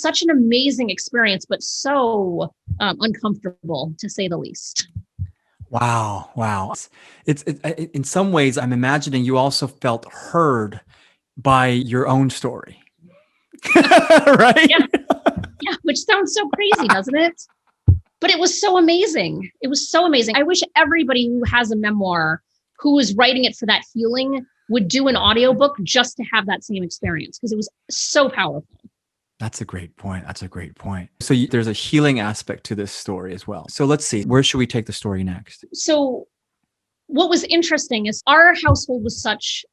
such an amazing experience, but so uncomfortable to say the least. Wow. Wow. It's in some ways, I'm imagining you also felt heard by your own story. Right? Yeah, which sounds so crazy, doesn't it? But it was so amazing. It was so amazing. I wish everybody who has a memoir, who is writing it for that healing, would do an audiobook just to have that same experience because it was so powerful. That's a great point. So there's a healing aspect to this story as well. So let's see, where should we take the story next? So what was interesting is our household was such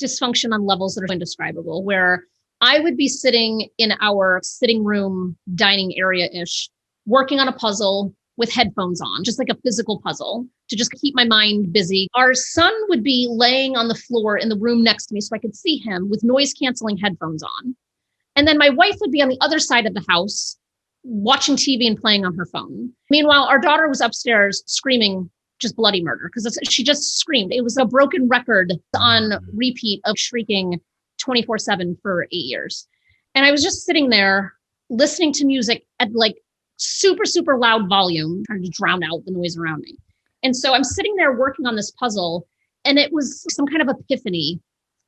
dysfunction on levels that are indescribable, where I would be sitting in our sitting room, dining area-ish, working on a puzzle with headphones on, just like a physical puzzle to just keep my mind busy. Our son would be laying on the floor in the room next to me so I could see him with noise canceling headphones on. And then my wife would be on the other side of the house watching TV and playing on her phone. Meanwhile, our daughter was upstairs screaming just bloody murder because she just screamed. It was a broken record on repeat of shrieking 24/7 for 8 years. And I was just sitting there listening to music at like super, super loud volume, trying to drown out the noise around me. And so I'm sitting there working on this puzzle, and it was some kind of epiphany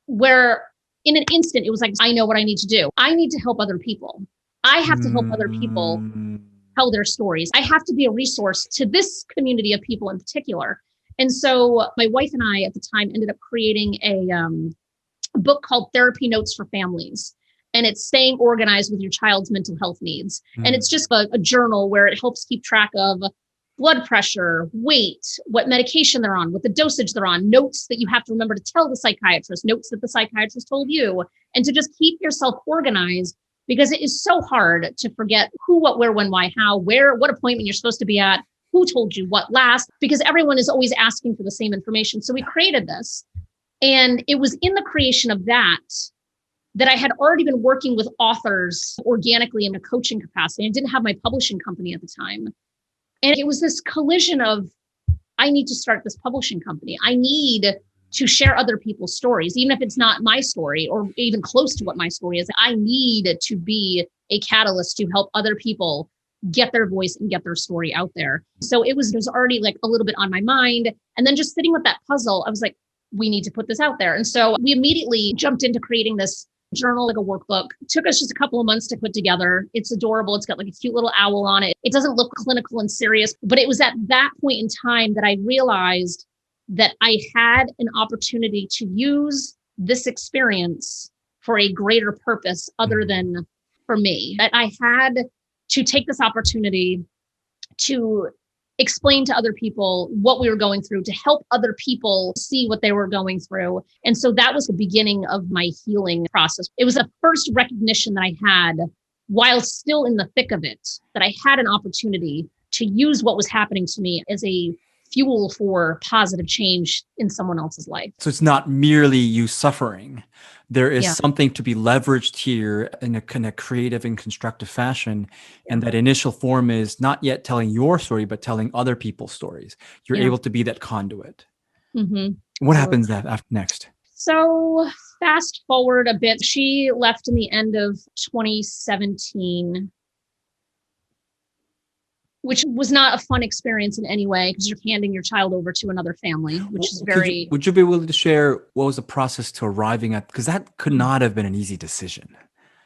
where in an instant, it was like, I know what I need to do. I need to help other people. I have to help other people tell their stories. I have to be a resource to this community of people in particular. And so my wife and I at the time ended up creating a book called Therapy Notes for Families. And it's staying organized with your child's mental health needs. And it's just a journal where it helps keep track of blood pressure, weight, what medication they're on, what the dosage they're on, notes that you have to remember to tell the psychiatrist, notes that the psychiatrist told you, and to just keep yourself organized because it is so hard to forget who, what, where, when, why, how, where, what appointment you're supposed to be at, who told you what last, because everyone is always asking for the same information. So we created this. And it was in the creation of that I had already been working with authors organically in a coaching capacity. I didn't have my publishing company at the time. And it was this collision of, I need to start this publishing company. I need to share other people's stories, even if it's not my story or even close to what my story is. I need to be a catalyst to help other people get their voice and get their story out there. So it was already like a little bit on my mind. And then just sitting with that puzzle, I was like, we need to put this out there. And so we immediately jumped into creating this journal, like a workbook. It took us just a couple of months to put together. It's adorable. It's got like a cute little owl on it. It doesn't look clinical and serious, but it was at that point in time that I realized that I had an opportunity to use this experience for a greater purpose other than for me. That I had to take this opportunity to explain to other people what we were going through, to help other people see what they were going through. And so that was the beginning of my healing process. It was the first recognition that I had while still in the thick of it, that I had an opportunity to use what was happening to me as a fuel for positive change in someone else's life. So it's not merely you suffering. There is something to be leveraged here in a kind of creative and constructive fashion. And that initial form is not yet telling your story, but telling other people's stories. You're able to be that conduit. What happens after next? So fast forward a bit, she left in the end of 2017. Which was not a fun experience in any way because you're handing your child over to another family, which is very... Would you be willing to share what was the process to arriving at, because that could not have been an easy decision.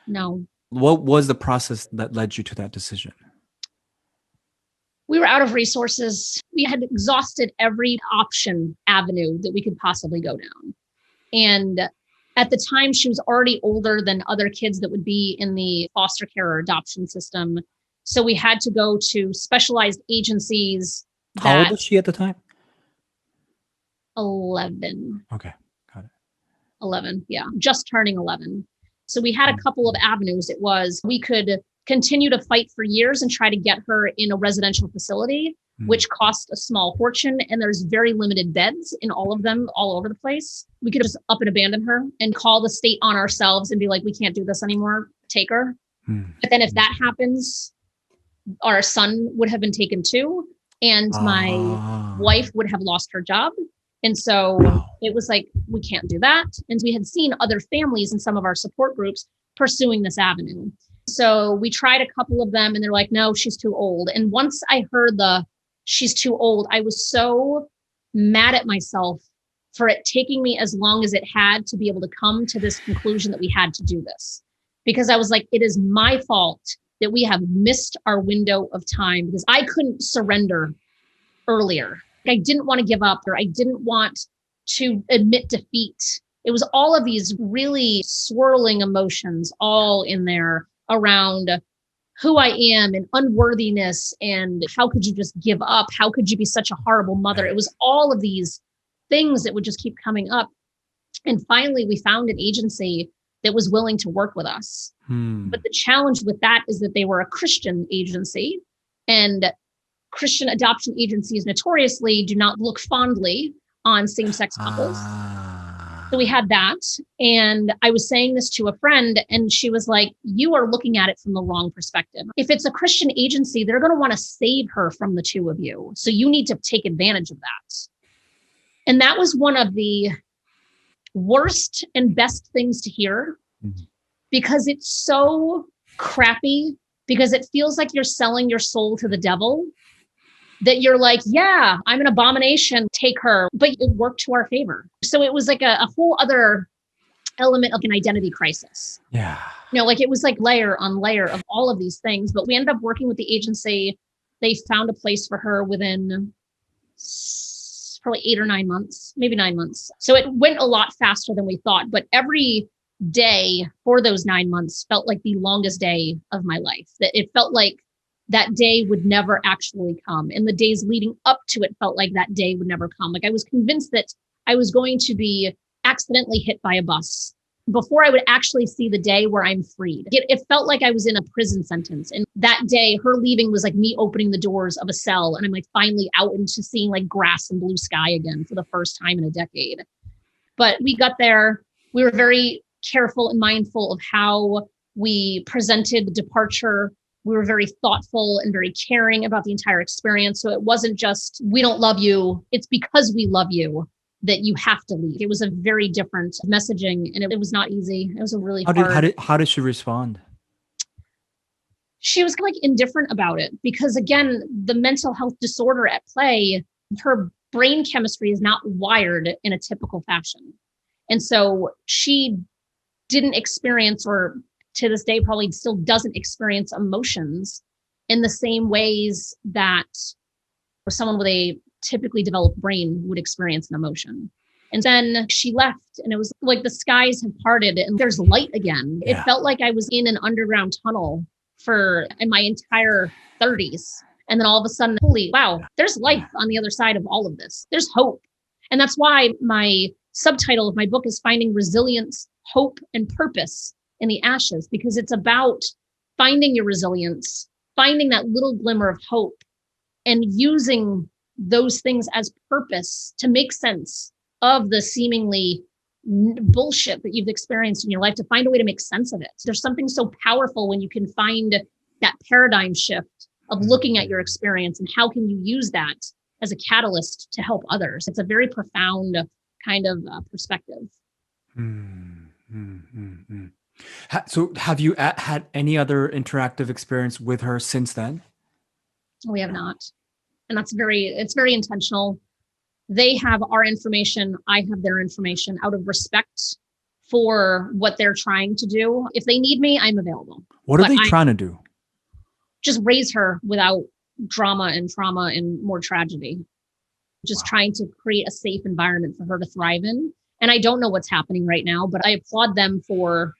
No. What was the process that led you to that decision? We were out of resources. We had exhausted every avenue that we could possibly go down. And at the time, she was already older than other kids that would be in the foster care or adoption system. So we had to go to specialized agencies. How old was she at the time? 11. Okay, got it. 11, yeah, just turning 11. So we had a couple of avenues. It was, we could continue to fight for years and try to get her in a residential facility, which cost a small fortune. And there's very limited beds in all of them, all over the place. We could just up and abandon her and call the state on ourselves and be like, we can't do this anymore. Take her. But then if that happens, our son would have been taken too. And my wife would have lost her job. And so it was like, we can't do that. And we had seen other families in some of our support groups pursuing this avenue. So we tried a couple of them and they're like, no, she's too old. And once I heard she's too old, I was so mad at myself for it taking me as long as it had to be able to come to this conclusion that we had to do this. Because I was like, it is my fault that we have missed our window of time because I couldn't surrender earlier. I didn't want to give up, or I didn't want to admit defeat. It was all of these really swirling emotions all in there around who I am and unworthiness and how could you just give up? How could you be such a horrible mother? It was all of these things that would just keep coming up. And finally, we found an agency that was willing to work with us. But the challenge with that is that they were a Christian agency, and Christian adoption agencies notoriously do not look fondly on same-sex couples. So we had that. And I was saying this to a friend and she was like, you are looking at it from the wrong perspective. If it's a Christian agency, they're going to want to save her from the two of you. So you need to take advantage of that. And that was one of the worst and best things to hear because it's so crappy, because it feels like you're selling your soul to the devil. That you're like, yeah, I'm an abomination, take her. But it worked to our favor. So it was like a whole other element of an identity crisis. Yeah. Like it was like layer on layer of all of these things. But we ended up working with the agency. They found a place for her within probably 8 or 9 months, maybe 9 months. So it went a lot faster than we thought. But every day for those 9 months felt like the longest day of my life. That it felt like that day would never actually come. And the days leading up to it felt like that day would never come. Like I was convinced that I was going to be accidentally hit by a bus before I would actually see the day where I'm freed. It felt like I was in a prison sentence. And that day, her leaving was like me opening the doors of a cell. And I'm like finally out into seeing like grass and blue sky again for the first time in a decade. But we got there. We were very careful and mindful of how we presented the departure. We were very thoughtful and very caring about the entire experience. So it wasn't just, we don't love you. It's because we love you that you have to leave. It was a very different messaging and it was not easy. It was a really hard. How did she respond? She was like indifferent about it because again, the mental health disorder at play, her brain chemistry is not wired in a typical fashion. And so she didn't experience, or to this day probably still doesn't experience emotions in the same ways that someone with a typically developed brain would experience an emotion. And then she left and it was like the skies have parted and there's light again. Yeah. It felt like I was in an underground tunnel in my entire 30s. And then all of a sudden, holy wow, there's life on the other side of all of this. There's hope. And that's why my subtitle of my book is Finding Resilience, Hope, and Purpose in the Ashes, because it's about finding your resilience, finding that little glimmer of hope and using those things as purpose to make sense of the seemingly bullshit that you've experienced in your life, to find a way to make sense of it. There's something so powerful when you can find that paradigm shift of looking at your experience and how can you use that as a catalyst to help others. It's a very profound kind of perspective. So have you had any other interactive experience with her since then? We have not. And it's very intentional. They have our information. I have their information out of respect for what they're trying to do. If they need me, I'm available. What are they trying to do? Just raise her without drama and trauma and more tragedy. Just trying to create a safe environment for her to thrive in. And I don't know what's happening right now, but I applaud them for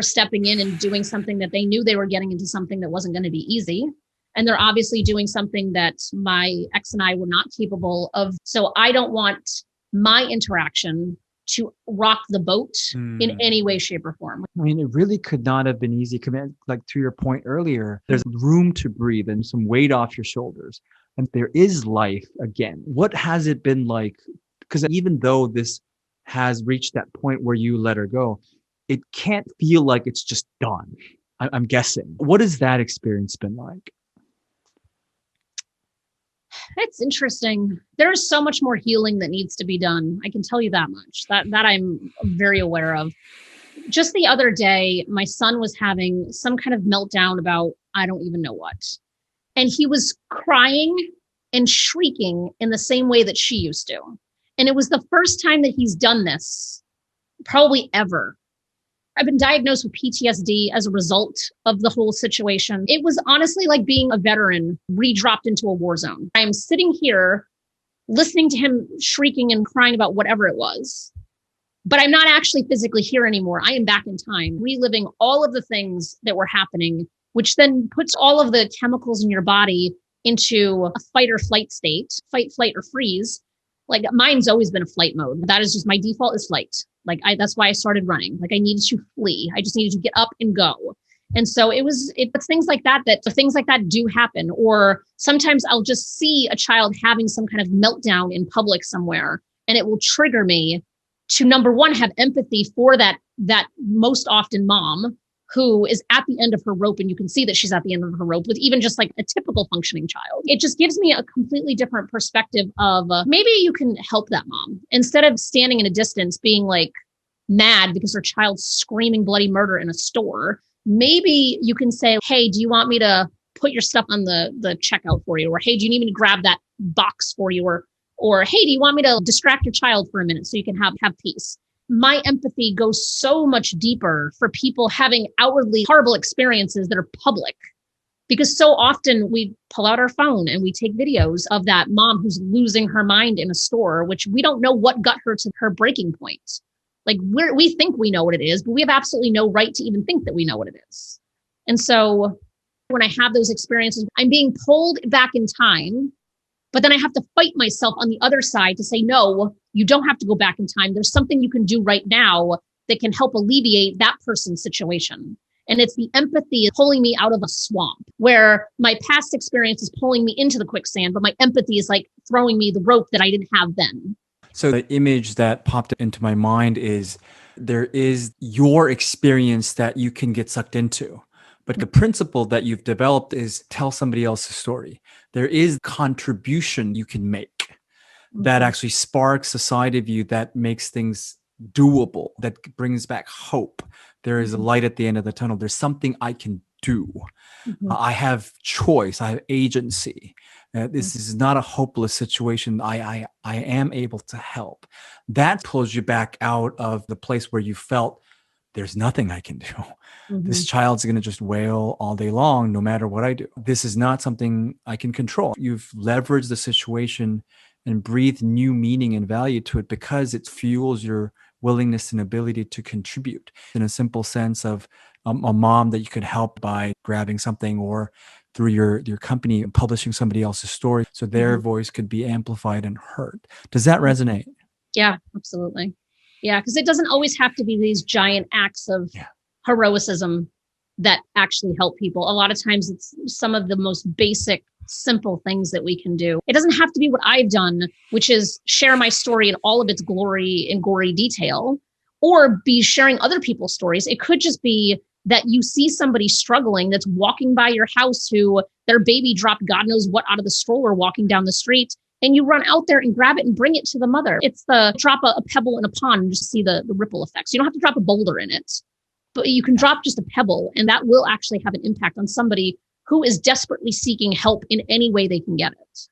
stepping in and doing something that they knew they were getting into, something that wasn't going to be easy. And they're obviously doing something that my ex and I were not capable of. So I don't want my interaction to rock the boat in any way, shape, or form. I mean, it really could not have been easy. Like to your point earlier, there's room to breathe and some weight off your shoulders. And there is life again. What has it been like? Because even though this has reached that point where you let her go, it can't feel like it's just done. I'm guessing. What has that experience been like? It's interesting. There's so much more healing that needs to be done. I can tell you that much. That I'm very aware of. Just the other day, my son was having some kind of meltdown about I don't even know what. And he was crying and shrieking in the same way that she used to. And it was the first time that he's done this, probably ever. I've been diagnosed with PTSD as a result of the whole situation. It was honestly like being a veteran re-dropped into a war zone. I'm sitting here listening to him shrieking and crying about whatever it was, but I'm not actually physically here anymore. I am back in time, reliving all of the things that were happening, which then puts all of the chemicals in your body into a fight or flight state, fight, flight, or freeze. Like mine's always been a flight mode. That is just my default is flight. That's why I started running. Like I needed to flee. I just needed to get up and go. And so it's things like that things like that do happen. Or sometimes I'll just see a child having some kind of meltdown in public somewhere, and it will trigger me to, number one, have empathy for that most often mom who is at the end of her rope, and you can see that she's at the end of her rope with even just like a typical functioning child. It just gives me a completely different perspective of maybe you can help that mom instead of standing in a distance being like mad because her child's screaming bloody murder in a store. Maybe you can say, hey, do you want me to put your stuff on the checkout for you? Or, hey, do you need me to grab that box for you? Or hey, do you want me to distract your child for a minute so you can have peace? My empathy goes so much deeper for people having outwardly horrible experiences that are public. Because so often we pull out our phone and we take videos of that mom who's losing her mind in a store, which we don't know what got her to her breaking point. Like we think we know what it is, but we have absolutely no right to even think that we know what it is. And so when I have those experiences, I'm being pulled back in time, but then I have to fight myself on the other side to say, no, you don't have to go back in time. There's something you can do right now that can help alleviate that person's situation. And it's the empathy pulling me out of a swamp where my past experience is pulling me into the quicksand, but my empathy is like throwing me the rope that I didn't have then. So the image that popped into my mind is there is your experience that you can get sucked into. But the principle that you've developed is tell somebody else's story. There is contribution you can make that actually sparks a side of you that makes things doable, that brings back hope. There is a light at the end of the tunnel. There's something I can do. I have choice. I have agency. This is not a hopeless situation. I am able to help. That pulls you back out of the place where you felt there's nothing I can do. This child's going to just wail all day long, no matter what I do. This is not something I can control. You've leveraged the situation and breathed new meaning and value to it because it fuels your willingness and ability to contribute in a simple sense of a mom that you could help by grabbing something or through your company and publishing somebody else's story so their voice could be amplified and heard. Does that resonate? Yeah, absolutely. Yeah, because it doesn't always have to be these giant acts of heroicism that actually help people. A lot of times it's some of the most basic, simple things that we can do. It doesn't have to be what I've done, which is share my story in all of its glory and gory detail, or be sharing other people's stories. It could just be that you see somebody struggling that's walking by your house who their baby dropped God knows what out of the stroller walking down the street. And you run out there and grab it and bring it to the mother. It's the drop a pebble in a pond and just see the ripple effects. You don't have to drop a boulder in it, but you can drop just a pebble, and that will actually have an impact on somebody who is desperately seeking help in any way they can get it.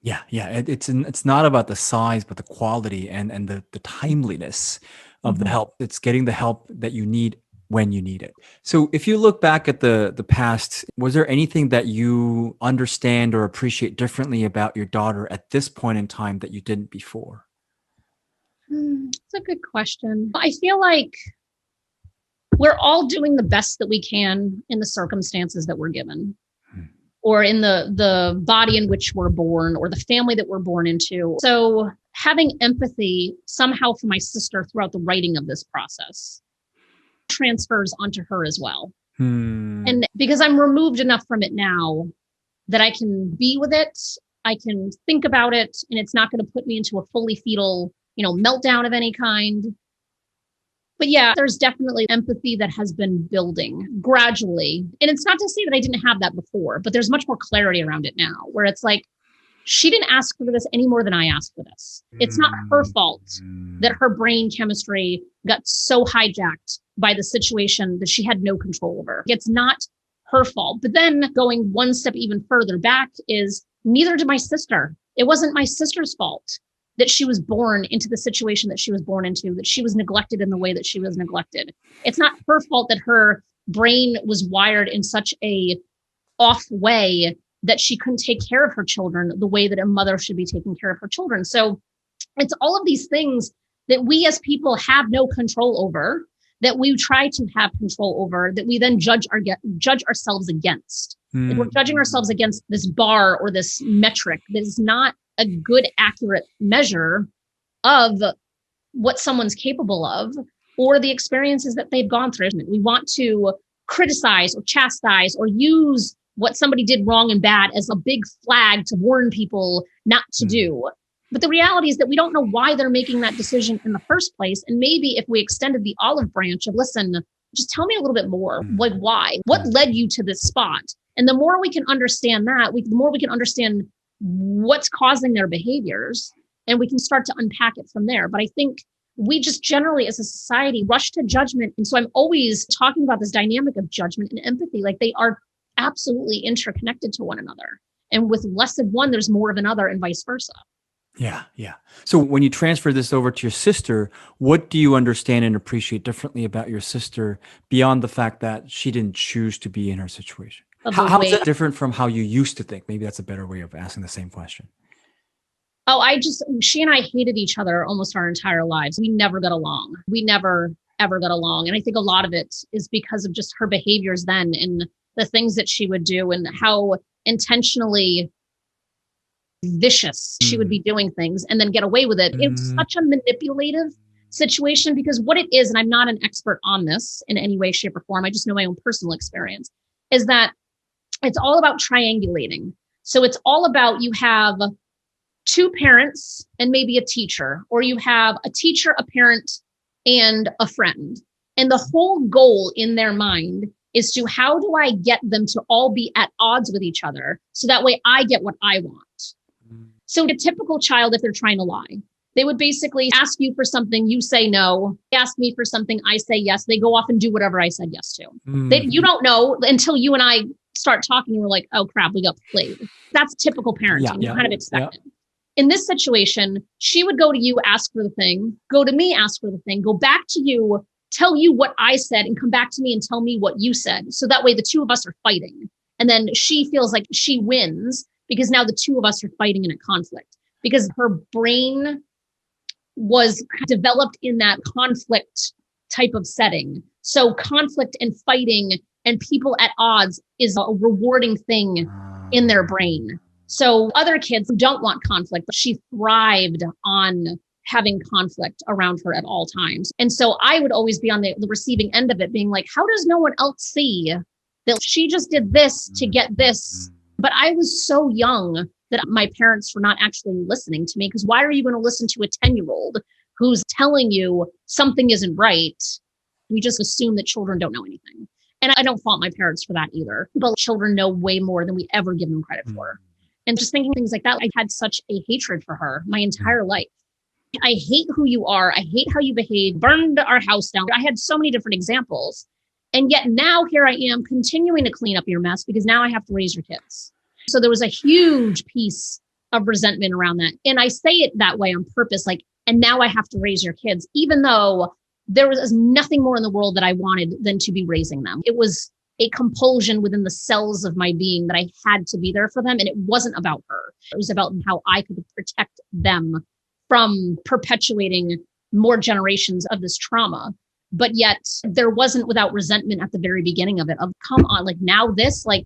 Yeah. It's not about the size, but the quality and the timeliness of the help. It's getting the help that you need when you need it. So if you look back at the past, was there anything that you understand or appreciate differently about your daughter at this point in time that you didn't before? That's a good question. I feel like we're all doing the best that we can in the circumstances that we're given, or in the body in which we're born, or the family that we're born into. So having empathy somehow for my sister throughout the writing of this process transfers onto her as well. And because I'm removed enough from it now that I can be with it, I can think about it, and it's not going to put me into a fully fetal, meltdown of any kind. But yeah, there's definitely empathy that has been building gradually. And it's not to say that I didn't have that before, but there's much more clarity around it now, where it's like, she didn't ask for this any more than I asked for this. It's not her fault that her brain chemistry got so hijacked by the situation that she had no control over. It's not her fault. But then going one step even further back is neither did my sister. It wasn't my sister's fault that she was born into the situation that she was born into, that she was neglected in the way that she was neglected. It's not her fault that her brain was wired in such a off way that she couldn't take care of her children the way that a mother should be taking care of her children. So it's all of these things that we as people have no control over, that we try to have control over, that we then judge ourselves against. If we're judging ourselves against this bar or this metric that is not a good, accurate measure of what someone's capable of or the experiences that they've gone through. We want to criticize or chastise or use what somebody did wrong and bad as a big flag to warn people not to do. But the reality is that we don't know why they're making that decision in the first place. And maybe if we extended the olive branch of, listen, just tell me a little bit more, like why, what led you to this spot? And the more we can understand that, the more we can understand what's causing their behaviors, and we can start to unpack it from there. But I think we just generally as a society rush to judgment. And so I'm always talking about this dynamic of judgment and empathy, like they are absolutely interconnected to one another. And with less of one, there's more of another, and vice versa. Yeah. Yeah. So when you transfer this over to your sister, what do you understand and appreciate differently about your sister beyond the fact that she didn't choose to be in her situation? How is that different from how you used to think? Maybe that's a better way of asking the same question. Oh, she and I hated each other almost our entire lives. We never got along. We never, ever got along. And I think a lot of it is because of just her behaviors then and the things that she would do and how intentionally vicious she would be doing things and then get away with it. It's such a manipulative situation because what it is, and I'm not an expert on this in any way, shape, or form, I just know my own personal experience, is that it's all about triangulating. So it's all about you have two parents and maybe a teacher, or you have a teacher, a parent, and a friend. And the whole goal in their mind is to, how do I get them to all be at odds with each other so that way I get what I want? So a typical child, if they're trying to lie, they would basically ask you for something, you say no. They ask me for something, I say yes. They go off and do whatever I said yes to. You don't know until you and I start talking and we're like, oh crap, we got played. That's typical parenting. You kind of expect it. In this situation, she would go to you, ask for the thing, go to me, ask for the thing, go back to you, tell you what I said, and come back to me and tell me what you said. So that way the two of us are fighting. And then she feels like she wins because now the two of us are fighting in a conflict because her brain was developed in that conflict type of setting. So conflict and fighting and people at odds is a rewarding thing in their brain. So other kids don't want conflict, but she thrived on having conflict around her at all times. And so I would always be on the receiving end of it, being like, how does no one else see that she just did this to get this? But I was so young that my parents were not actually listening to me, because why are you going to listen to a 10-year-old who's telling you something isn't right? We just assume that children don't know anything. And I don't fault my parents for that either. But children know way more than we ever give them credit for. And just thinking things like that, I had such a hatred for her my entire life. I hate who you are. I hate how you behave. Burned our house down. I had so many different examples. And yet now here I am continuing to clean up your mess because now I have to raise your kids. So there was a huge piece of resentment around that. And I say it that way on purpose, like, and now I have to raise your kids, even though there was nothing more in the world that I wanted than to be raising them. It was a compulsion within the cells of my being that I had to be there for them. And it wasn't about her. It was about how I could protect them from perpetuating more generations of this trauma. But yet there wasn't without resentment at the very beginning of it, of come on, like now this, like,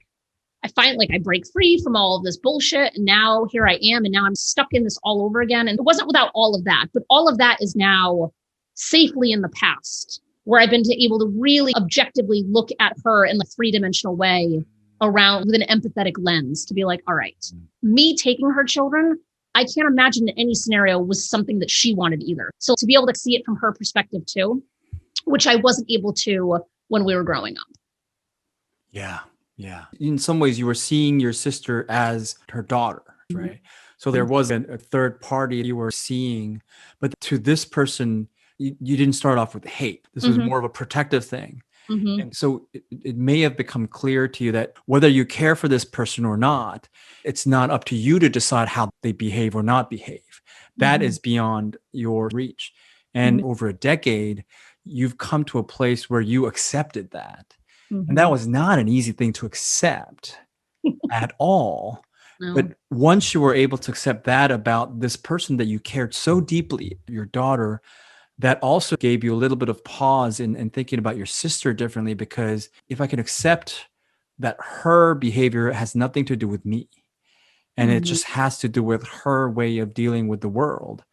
I find like I break free from all of this bullshit. And now here I am. And now I'm stuck in this all over again. And it wasn't without all of that, but all of that is now safely in the past, where I've been able to really objectively look at her in a 3-dimensional way around with an empathetic lens to be like, all right, me taking her children, I can't imagine that any scenario was something that she wanted either. So to be able to see it from her perspective too, which I wasn't able to when we were growing up. Yeah. Yeah. In some ways, you were seeing your sister as her daughter, right? So there was a third party you were seeing, but to this person, you didn't start off with hate. This was more of a protective thing. And so it may have become clear to you that whether you care for this person or not, it's not up to you to decide how they behave or not behave. That is beyond your reach. And over a decade, you've come to a place where you accepted that. And that was not an easy thing to accept at all. No. But once you were able to accept that about this person that you cared so deeply, your daughter, that also gave you a little bit of pause in thinking about your sister differently, because if I can accept that her behavior has nothing to do with me, and it just has to do with her way of dealing with the world,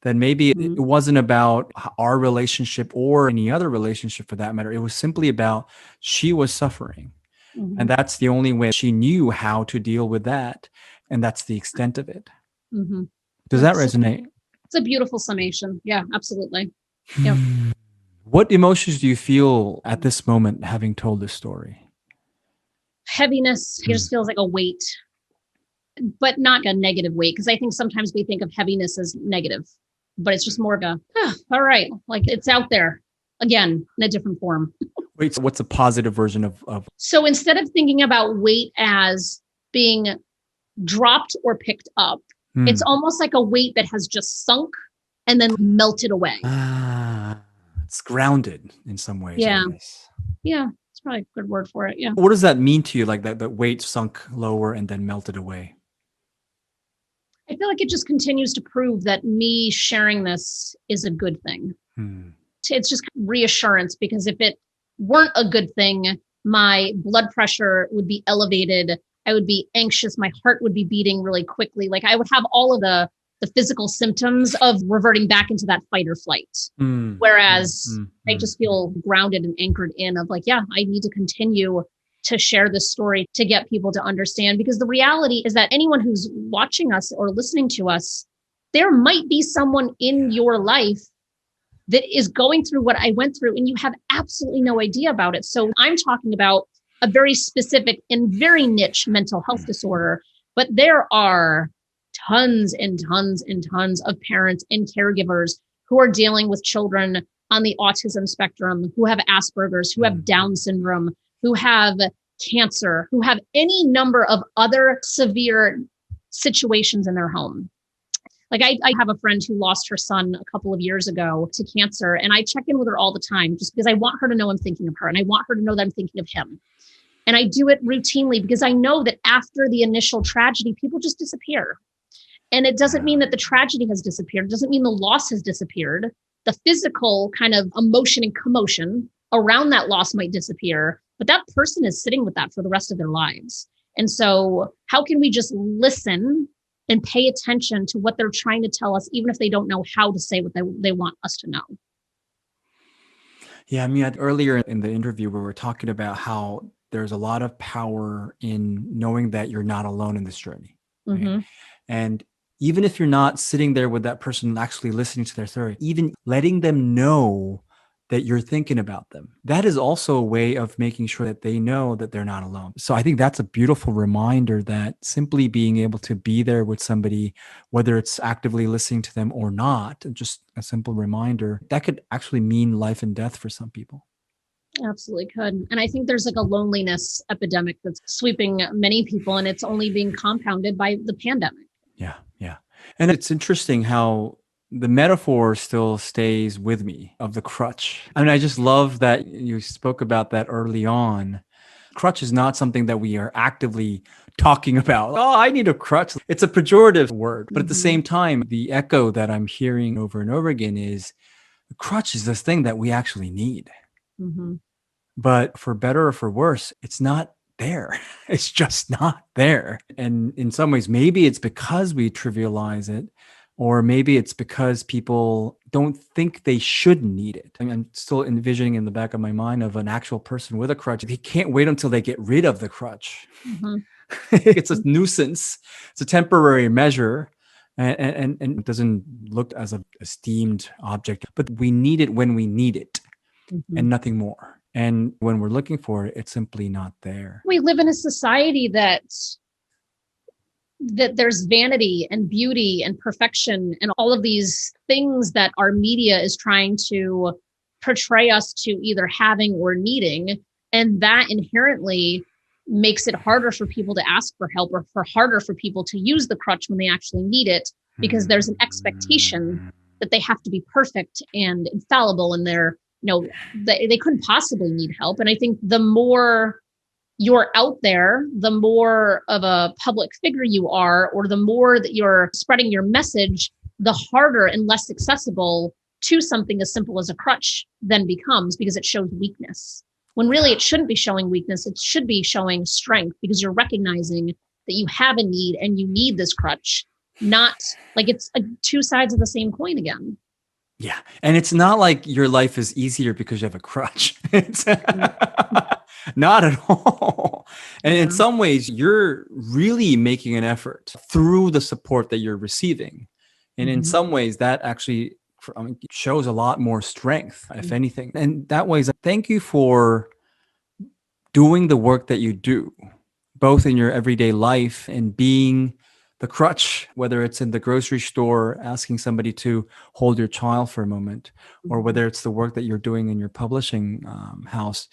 then maybe it wasn't about our relationship or any other relationship for that matter. It was simply about she was suffering. And that's the only way she knew how to deal with that. And that's the extent of it. Does that resonate? It's a beautiful summation. Yeah, absolutely. Yep. What emotions do you feel at this moment having told this story? Heaviness. It just feels like a weight, but not a negative weight. Because I think sometimes we think of heaviness as negative, but it's just more of a, all right, like it's out there again in a different form. Wait, so what's a positive version of? So instead of thinking about weight as being dropped or picked up, it's almost like a weight that has just sunk and then melted away. It's grounded in some ways. Yeah. Yeah. It's probably a good word for it. Yeah. What does that mean to you? Like that weight sunk lower and then melted away? I feel like it just continues to prove that me sharing this is a good thing. It's just reassurance, because if it weren't a good thing, my blood pressure would be elevated. I would be anxious. My heart would be beating really quickly. Like I would have all of the physical symptoms of reverting back into that fight or flight. Whereas I just feel grounded and anchored in of like, yeah, I need to continue to share this story to get people to understand, because the reality is that anyone who's watching us or listening to us, there might be someone in your life that is going through what I went through and you have absolutely no idea about it. So I'm talking about a very specific and very niche mental health disorder, but there are tons and tons and tons of parents and caregivers who are dealing with children on the autism spectrum, who have Asperger's, who have Down syndrome, who have cancer, who have any number of other severe situations in their home. Like I have a friend who lost her son a couple of years ago to cancer, and I check in with her all the time just because I want her to know I'm thinking of her, and I want her to know that I'm thinking of him. And I do it routinely because I know that after the initial tragedy, people just disappear. And it doesn't mean that the tragedy has disappeared. It doesn't mean the loss has disappeared. The physical kind of emotion and commotion around that loss might disappear, but that person is sitting with that for the rest of their lives. And so how can we just listen and pay attention to what they're trying to tell us, even if they don't know how to say what they want us to know? Yeah, I mean, earlier in the interview, we were talking about how there's a lot of power in knowing that you're not alone in this journey. Right? And even if you're not sitting there with that person actually listening to their story, even letting them know that you're thinking about them, that is also a way of making sure that they know that they're not alone. So I think that's a beautiful reminder that simply being able to be there with somebody, whether it's actively listening to them or not, just a simple reminder, that could actually mean life and death for some people. Absolutely could. And I think there's like a loneliness epidemic that's sweeping many people, and it's only being compounded by the pandemic. Yeah. Yeah. And it's interesting how the metaphor still stays with me of the crutch. I mean, I just love that you spoke about that early on. Crutch is not something that we are actively talking about. Oh, I need a crutch. It's a pejorative word. But at the same time, the echo that I'm hearing over and over again is the crutch is this thing that we actually need. But for better or for worse, it's not there. It's just not there. And in some ways, maybe it's because we trivialize it, or maybe it's because people don't think they should need it. I mean, I'm still envisioning in the back of my mind of an actual person with a crutch. They can't wait until they get rid of the crutch. Mm-hmm. It's a nuisance. It's a temporary measure. And it doesn't look as an esteemed object, but we need it when we need it, and nothing more. And when we're looking for it, it's simply not there. We live in a society that there's vanity and beauty and perfection and all of these things that our media is trying to portray us to either having or needing. And that inherently makes it harder for people to ask for help, or harder for people to use the crutch when they actually need it, because there's an expectation that they have to be perfect and infallible, and they couldn't possibly need help. And I think the more you're out there, the more of a public figure you are, or the more that you're spreading your message, the harder and less accessible to something as simple as a crutch then becomes, because it shows weakness. When really it shouldn't be showing weakness, it should be showing strength, because you're recognizing that you have a need and you need this crutch, not like it's two sides of the same coin again. Yeah. And it's not like your life is easier because you have a crutch. It's not at all. And in some ways, you're really making an effort through the support that you're receiving. And in some ways, that actually shows a lot more strength, if anything. And that way, thank you for doing the work that you do, both in your everyday life and being the crutch, whether it's in the grocery store, asking somebody to hold your child for a moment, or whether it's the work that you're doing in your publishing house,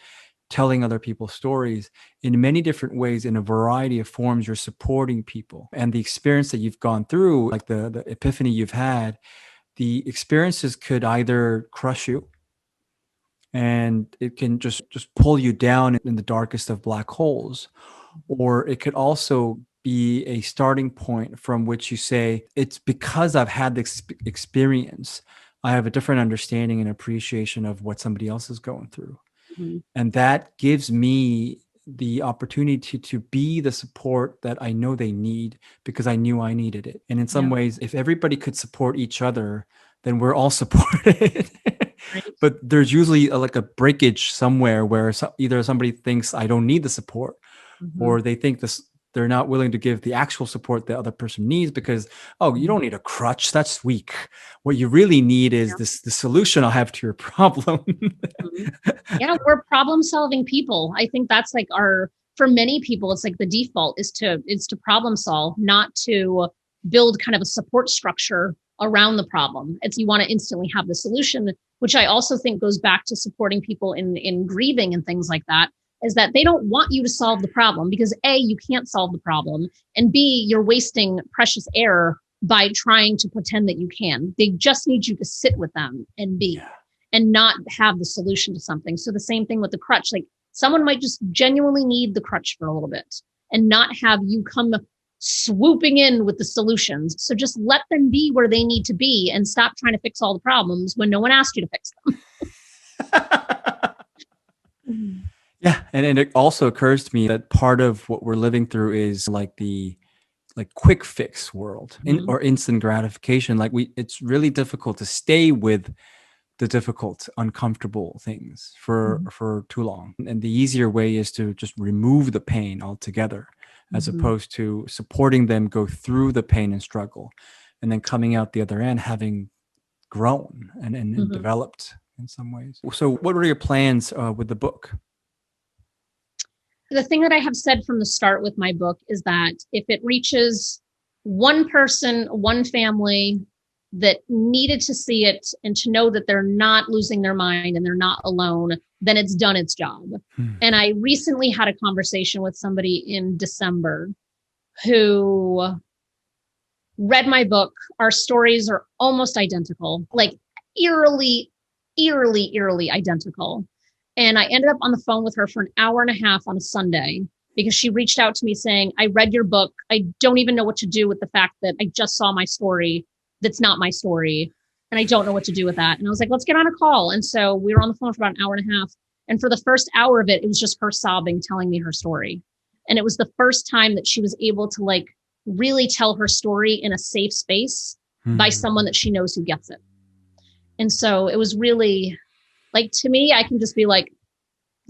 telling other people's stories. In many different ways, in a variety of forms, you're supporting people. And the experience that you've gone through, like the epiphany you've had, the experiences could either crush you, and it can just pull you down in the darkest of black holes, or it could also be a starting point from which you say, it's because I've had this experience, I have a different understanding and appreciation of what somebody else is going through. And that gives me the opportunity to be the support that I know they need, because I knew I needed it. And in some ways, if everybody could support each other, then we're all supported. Right. But there's usually like a breakage somewhere where either somebody thinks I don't need the support, or they think they're not willing to give the actual support the other person needs, because, oh, you don't need a crutch. That's weak. What you really need is the solution I'll have to your problem. Yeah, we're problem solving people. I think that's like for many people, it's like the default is to problem solve, not to build kind of a support structure around the problem. It's you want to instantly have the solution, which I also think goes back to supporting people in grieving and things like that, is that they don't want you to solve the problem, because A, you can't solve the problem, and B, you're wasting precious air by trying to pretend that you can. They just need you to sit with them and be, and not have the solution to something. So the same thing with the crutch, like someone might just genuinely need the crutch for a little bit and not have you come swooping in with the solutions. So just let them be where they need to be and stop trying to fix all the problems when no one asked you to fix them. Yeah. And it also occurs to me that part of what we're living through is like the quick fix world, or instant gratification. Like it's really difficult to stay with the difficult, uncomfortable things for too long. And the easier way is to just remove the pain altogether, as opposed to supporting them go through the pain and struggle, and then coming out the other end having grown and developed in some ways. So what are your plans with the book? The thing that I have said from the start with my book is that if it reaches one person, one family that needed to see it and to know that they're not losing their mind and they're not alone, then it's done its job. And I recently had a conversation with somebody in December who read my book. Our stories are almost identical, like eerily identical. And I ended up on the phone with her for an hour and a half on a Sunday, because she reached out to me saying, I read your book. I don't even know what to do with the fact that I just saw my story. That's not my story. And I don't know what to do with that. And I was like, let's get on a call. And so we were on the phone for about an hour and a half. And for the first hour of it, it was just her sobbing, telling me her story. And it was the first time that she was able to like really tell her story in a safe space by someone that she knows who gets it. And so it was really like, to me, I can just be like,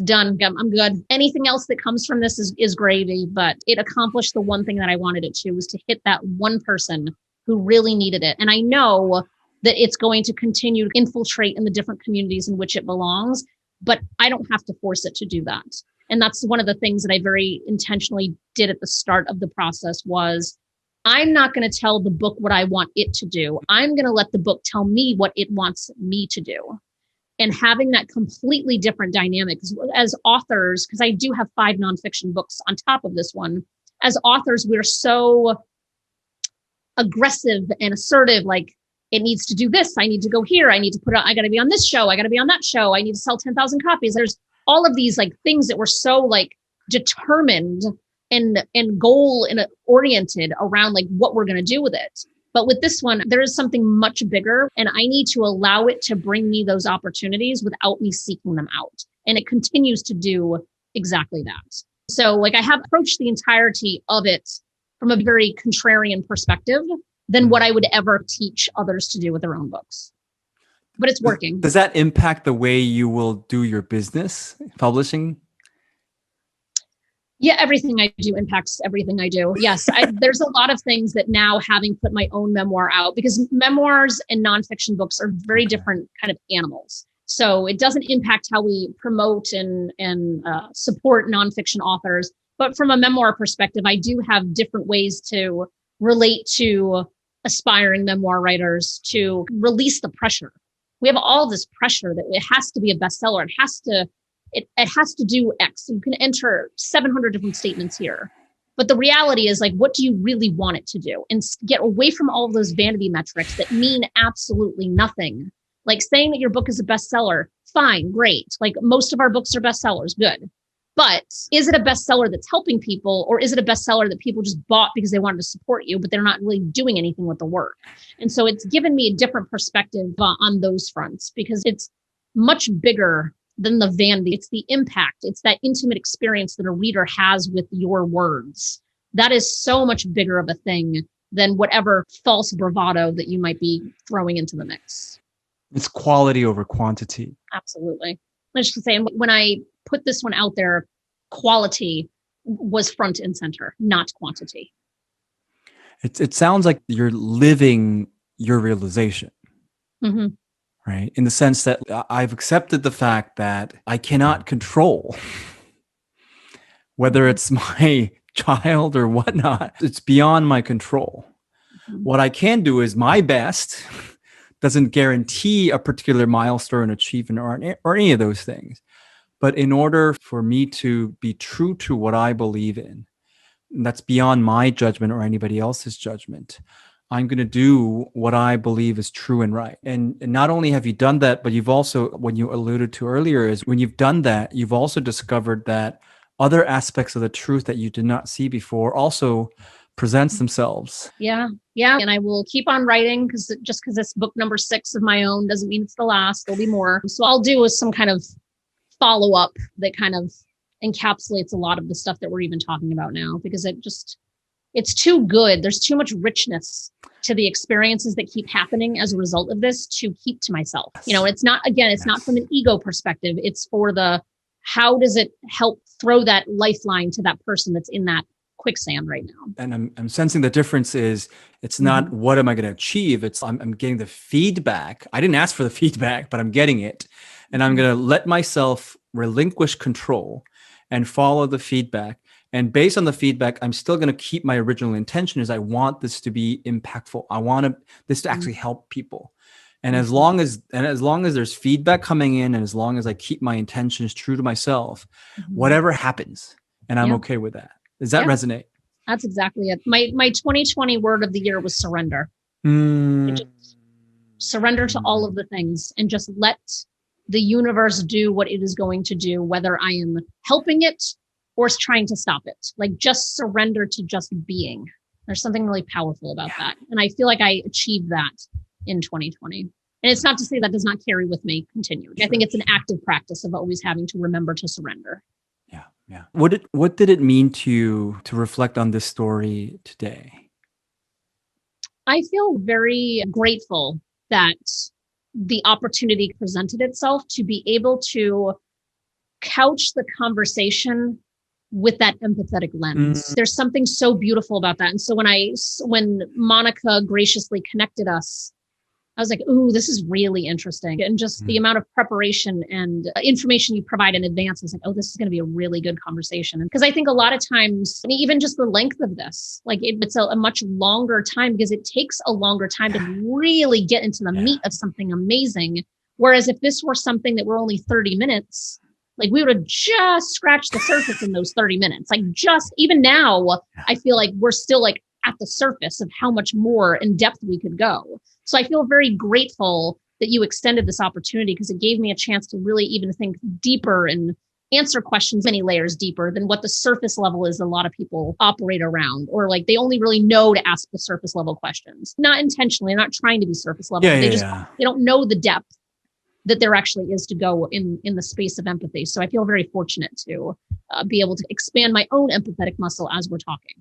done. I'm good. Anything else that comes from this is gravy, but it accomplished the one thing that I wanted it to, was to hit that one person who really needed it. And I know that it's going to continue to infiltrate in the different communities in which it belongs, but I don't have to force it to do that. And that's one of the things that I very intentionally did at the start of the process was, I'm not going to tell the book what I want it to do. I'm going to let the book tell me what it wants me to do. And having that completely different dynamic as authors, because I do have 5 nonfiction books on top of this one. As authors, we're so aggressive and assertive, like it needs to do this. I need to go here. I need to put out, I got to be on this show. I got to be on that show. I need to sell 10,000 copies. There's all of these like things that we're so like determined and goal and oriented around like what we're going to do with it. But with this one, there is something much bigger, and I need to allow it to bring me those opportunities without me seeking them out. And it continues to do exactly that. So like I have approached the entirety of it from a very contrarian perspective than what I would ever teach others to do with their own books. But it's working. Does that impact the way you will do your business, publishing? Yeah, everything I do impacts everything I do. Yes, there's a lot of things that now, having put my own memoir out, because memoirs and nonfiction books are very different kind of animals. So it doesn't impact how we promote and support nonfiction authors. But from a memoir perspective, I do have different ways to relate to aspiring memoir writers, to release the pressure. We have all this pressure that it has to be a bestseller. It has to do X. You can enter 700 different statements here. But the reality is, like, what do you really want it to do? And get away from all of those vanity metrics that mean absolutely nothing. Like saying that your book is a bestseller, fine, great. Like most of our books are bestsellers, good. But is it a bestseller that's helping people, or is it a bestseller that people just bought because they wanted to support you, but they're not really doing anything with the work? And so it's given me a different perspective on those fronts, because it's much bigger than the vanity. It's the impact. It's that intimate experience that a reader has with your words. That is so much bigger of a thing than whatever false bravado that you might be throwing into the mix. It's quality over quantity. Absolutely. Let's just say, when I put this one out there, quality was front and center, not quantity. It sounds like you're living your realization. Mm-hmm. Right? In the sense that I've accepted the fact that I cannot control whether it's my child or whatnot. It's beyond my control. What I can do is my best. Doesn't guarantee a particular milestone achievement or any of those things. But in order for me to be true to what I believe in, and that's beyond my judgment or anybody else's judgment, I'm going to do what I believe is true and right. And not only have you done that, but you've also, what you alluded to earlier, is when you've done that, you've also discovered that other aspects of the truth that you did not see before also presents themselves. Yeah. And I will keep on writing, because just because it's book number 6 of my own doesn't mean it's the last. There'll be more. So I'll do with some kind of follow-up that kind of encapsulates a lot of the stuff that we're even talking about now, because it's too good. There's too much richness to the experiences that keep happening as a result of this to keep to myself. You know, it's not, again, it's not from an ego perspective. It's for how does it help throw that lifeline to that person that's in that quicksand right now? And I'm sensing the difference is, it's not what am I going to achieve? It's I'm getting the feedback. I didn't ask for the feedback, but I'm getting it. And I'm going to let myself relinquish control and follow the feedback. And based on the feedback, I'm still going to keep my original intention, is I want this to be impactful. I want this to actually help people. And as long as there's feedback coming in, and as long as I keep my intentions true to myself, whatever happens, and I'm okay with that. Does that resonate? That's exactly it. My 2020 word of the year was surrender. Just surrender to all of the things and just let the universe do what it is going to do, whether I am helping it or trying to stop it. Like, just surrender to just being. There's something really powerful about that. And I feel like I achieved that in 2020. And it's not to say that does not carry with me continued. I think it's an active practice of always having to remember to surrender. Yeah, Yeah. What did it mean to you to reflect on this story today? I feel very grateful that the opportunity presented itself to be able to couch the conversation with that empathetic lens. There's something so beautiful about that. And so when Monica graciously connected us, I was like, ooh, this is really interesting. And just the amount of preparation and information you provide in advance, I was like, oh, this is going to be a really good conversation. Because I think a lot of times, I mean, even just the length of this, like it's a much longer time because it takes a longer time to really get into the meat of something amazing. Whereas if this were something that were only 30 minutes, like we would have just scratched the surface in those 30 minutes. Like just even now, I feel like we're still like at the surface of how much more in depth we could go. So I feel very grateful that you extended this opportunity because it gave me a chance to really even think deeper and answer questions many layers deeper than what the surface level is a lot of people operate around, or like they only really know to ask the surface level questions. Not intentionally, not trying to be surface level. They don't know the depth that there actually is to go in the space of empathy. So I feel very fortunate to be able to expand my own empathetic muscle as we're talking.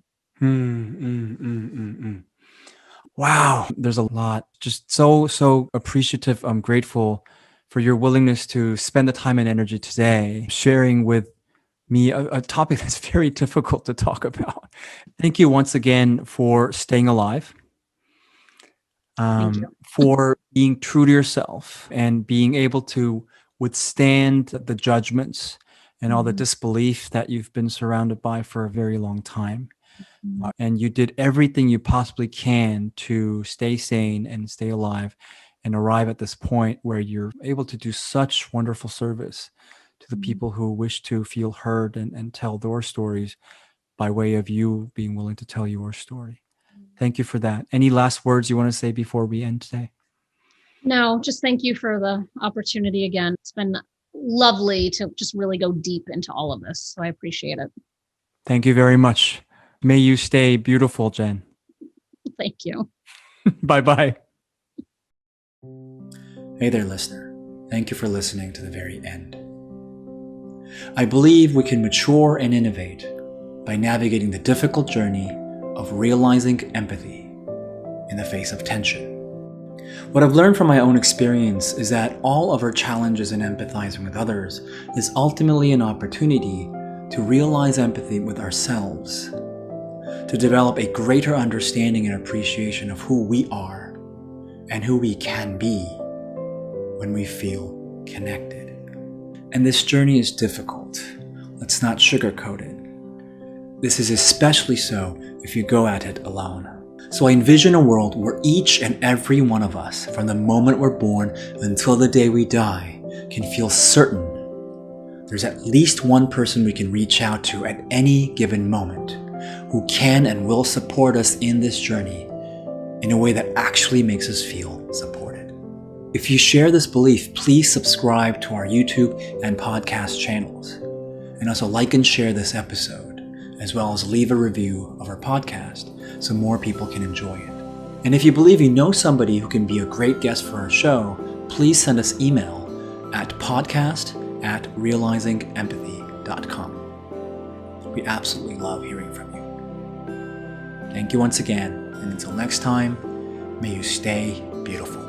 Wow. There's a lot. Just so appreciative. I'm grateful for your willingness to spend the time and energy today sharing with me a topic that's very difficult to talk about. Thank you once again for staying alive, Thank you. for being true to yourself and being able to withstand the judgments and all the disbelief that you've been surrounded by for a very long time. And you did everything you possibly can to stay sane and stay alive and arrive at this point where you're able to do such wonderful service to the people who wish to feel heard and tell their stories by way of you being willing to tell your story. Thank you for that. Any last words you want to say before we end today? No, just thank you for the opportunity again. It's been lovely to just really go deep into all of this. So I appreciate it. Thank you very much. May you stay beautiful, Jenn. Thank you. Bye-bye. Hey there, listener. Thank you for listening to the very end. I believe we can mature and innovate by navigating the difficult journey of realizing empathy in the face of tension. What I've learned from my own experience is that all of our challenges in empathizing with others is ultimately an opportunity to realize empathy with ourselves, to develop a greater understanding and appreciation of who we are and who we can be when we feel connected. And this journey is difficult. Let's not sugarcoat it. This is especially so if you go at it alone. So I envision a world where each and every one of us, from the moment we're born until the day we die, can feel certain there's at least one person we can reach out to at any given moment who can and will support us in this journey in a way that actually makes us feel supported. If you share this belief, please subscribe to our YouTube and podcast channels, and also like and share this episode, as well as leave a review of our podcast so more people can enjoy it. And if you believe you know somebody who can be a great guest for our show, please send us email at podcast@realizingempathy.com. We absolutely love hearing from you. Thank you once again, and until next time, may you stay beautiful.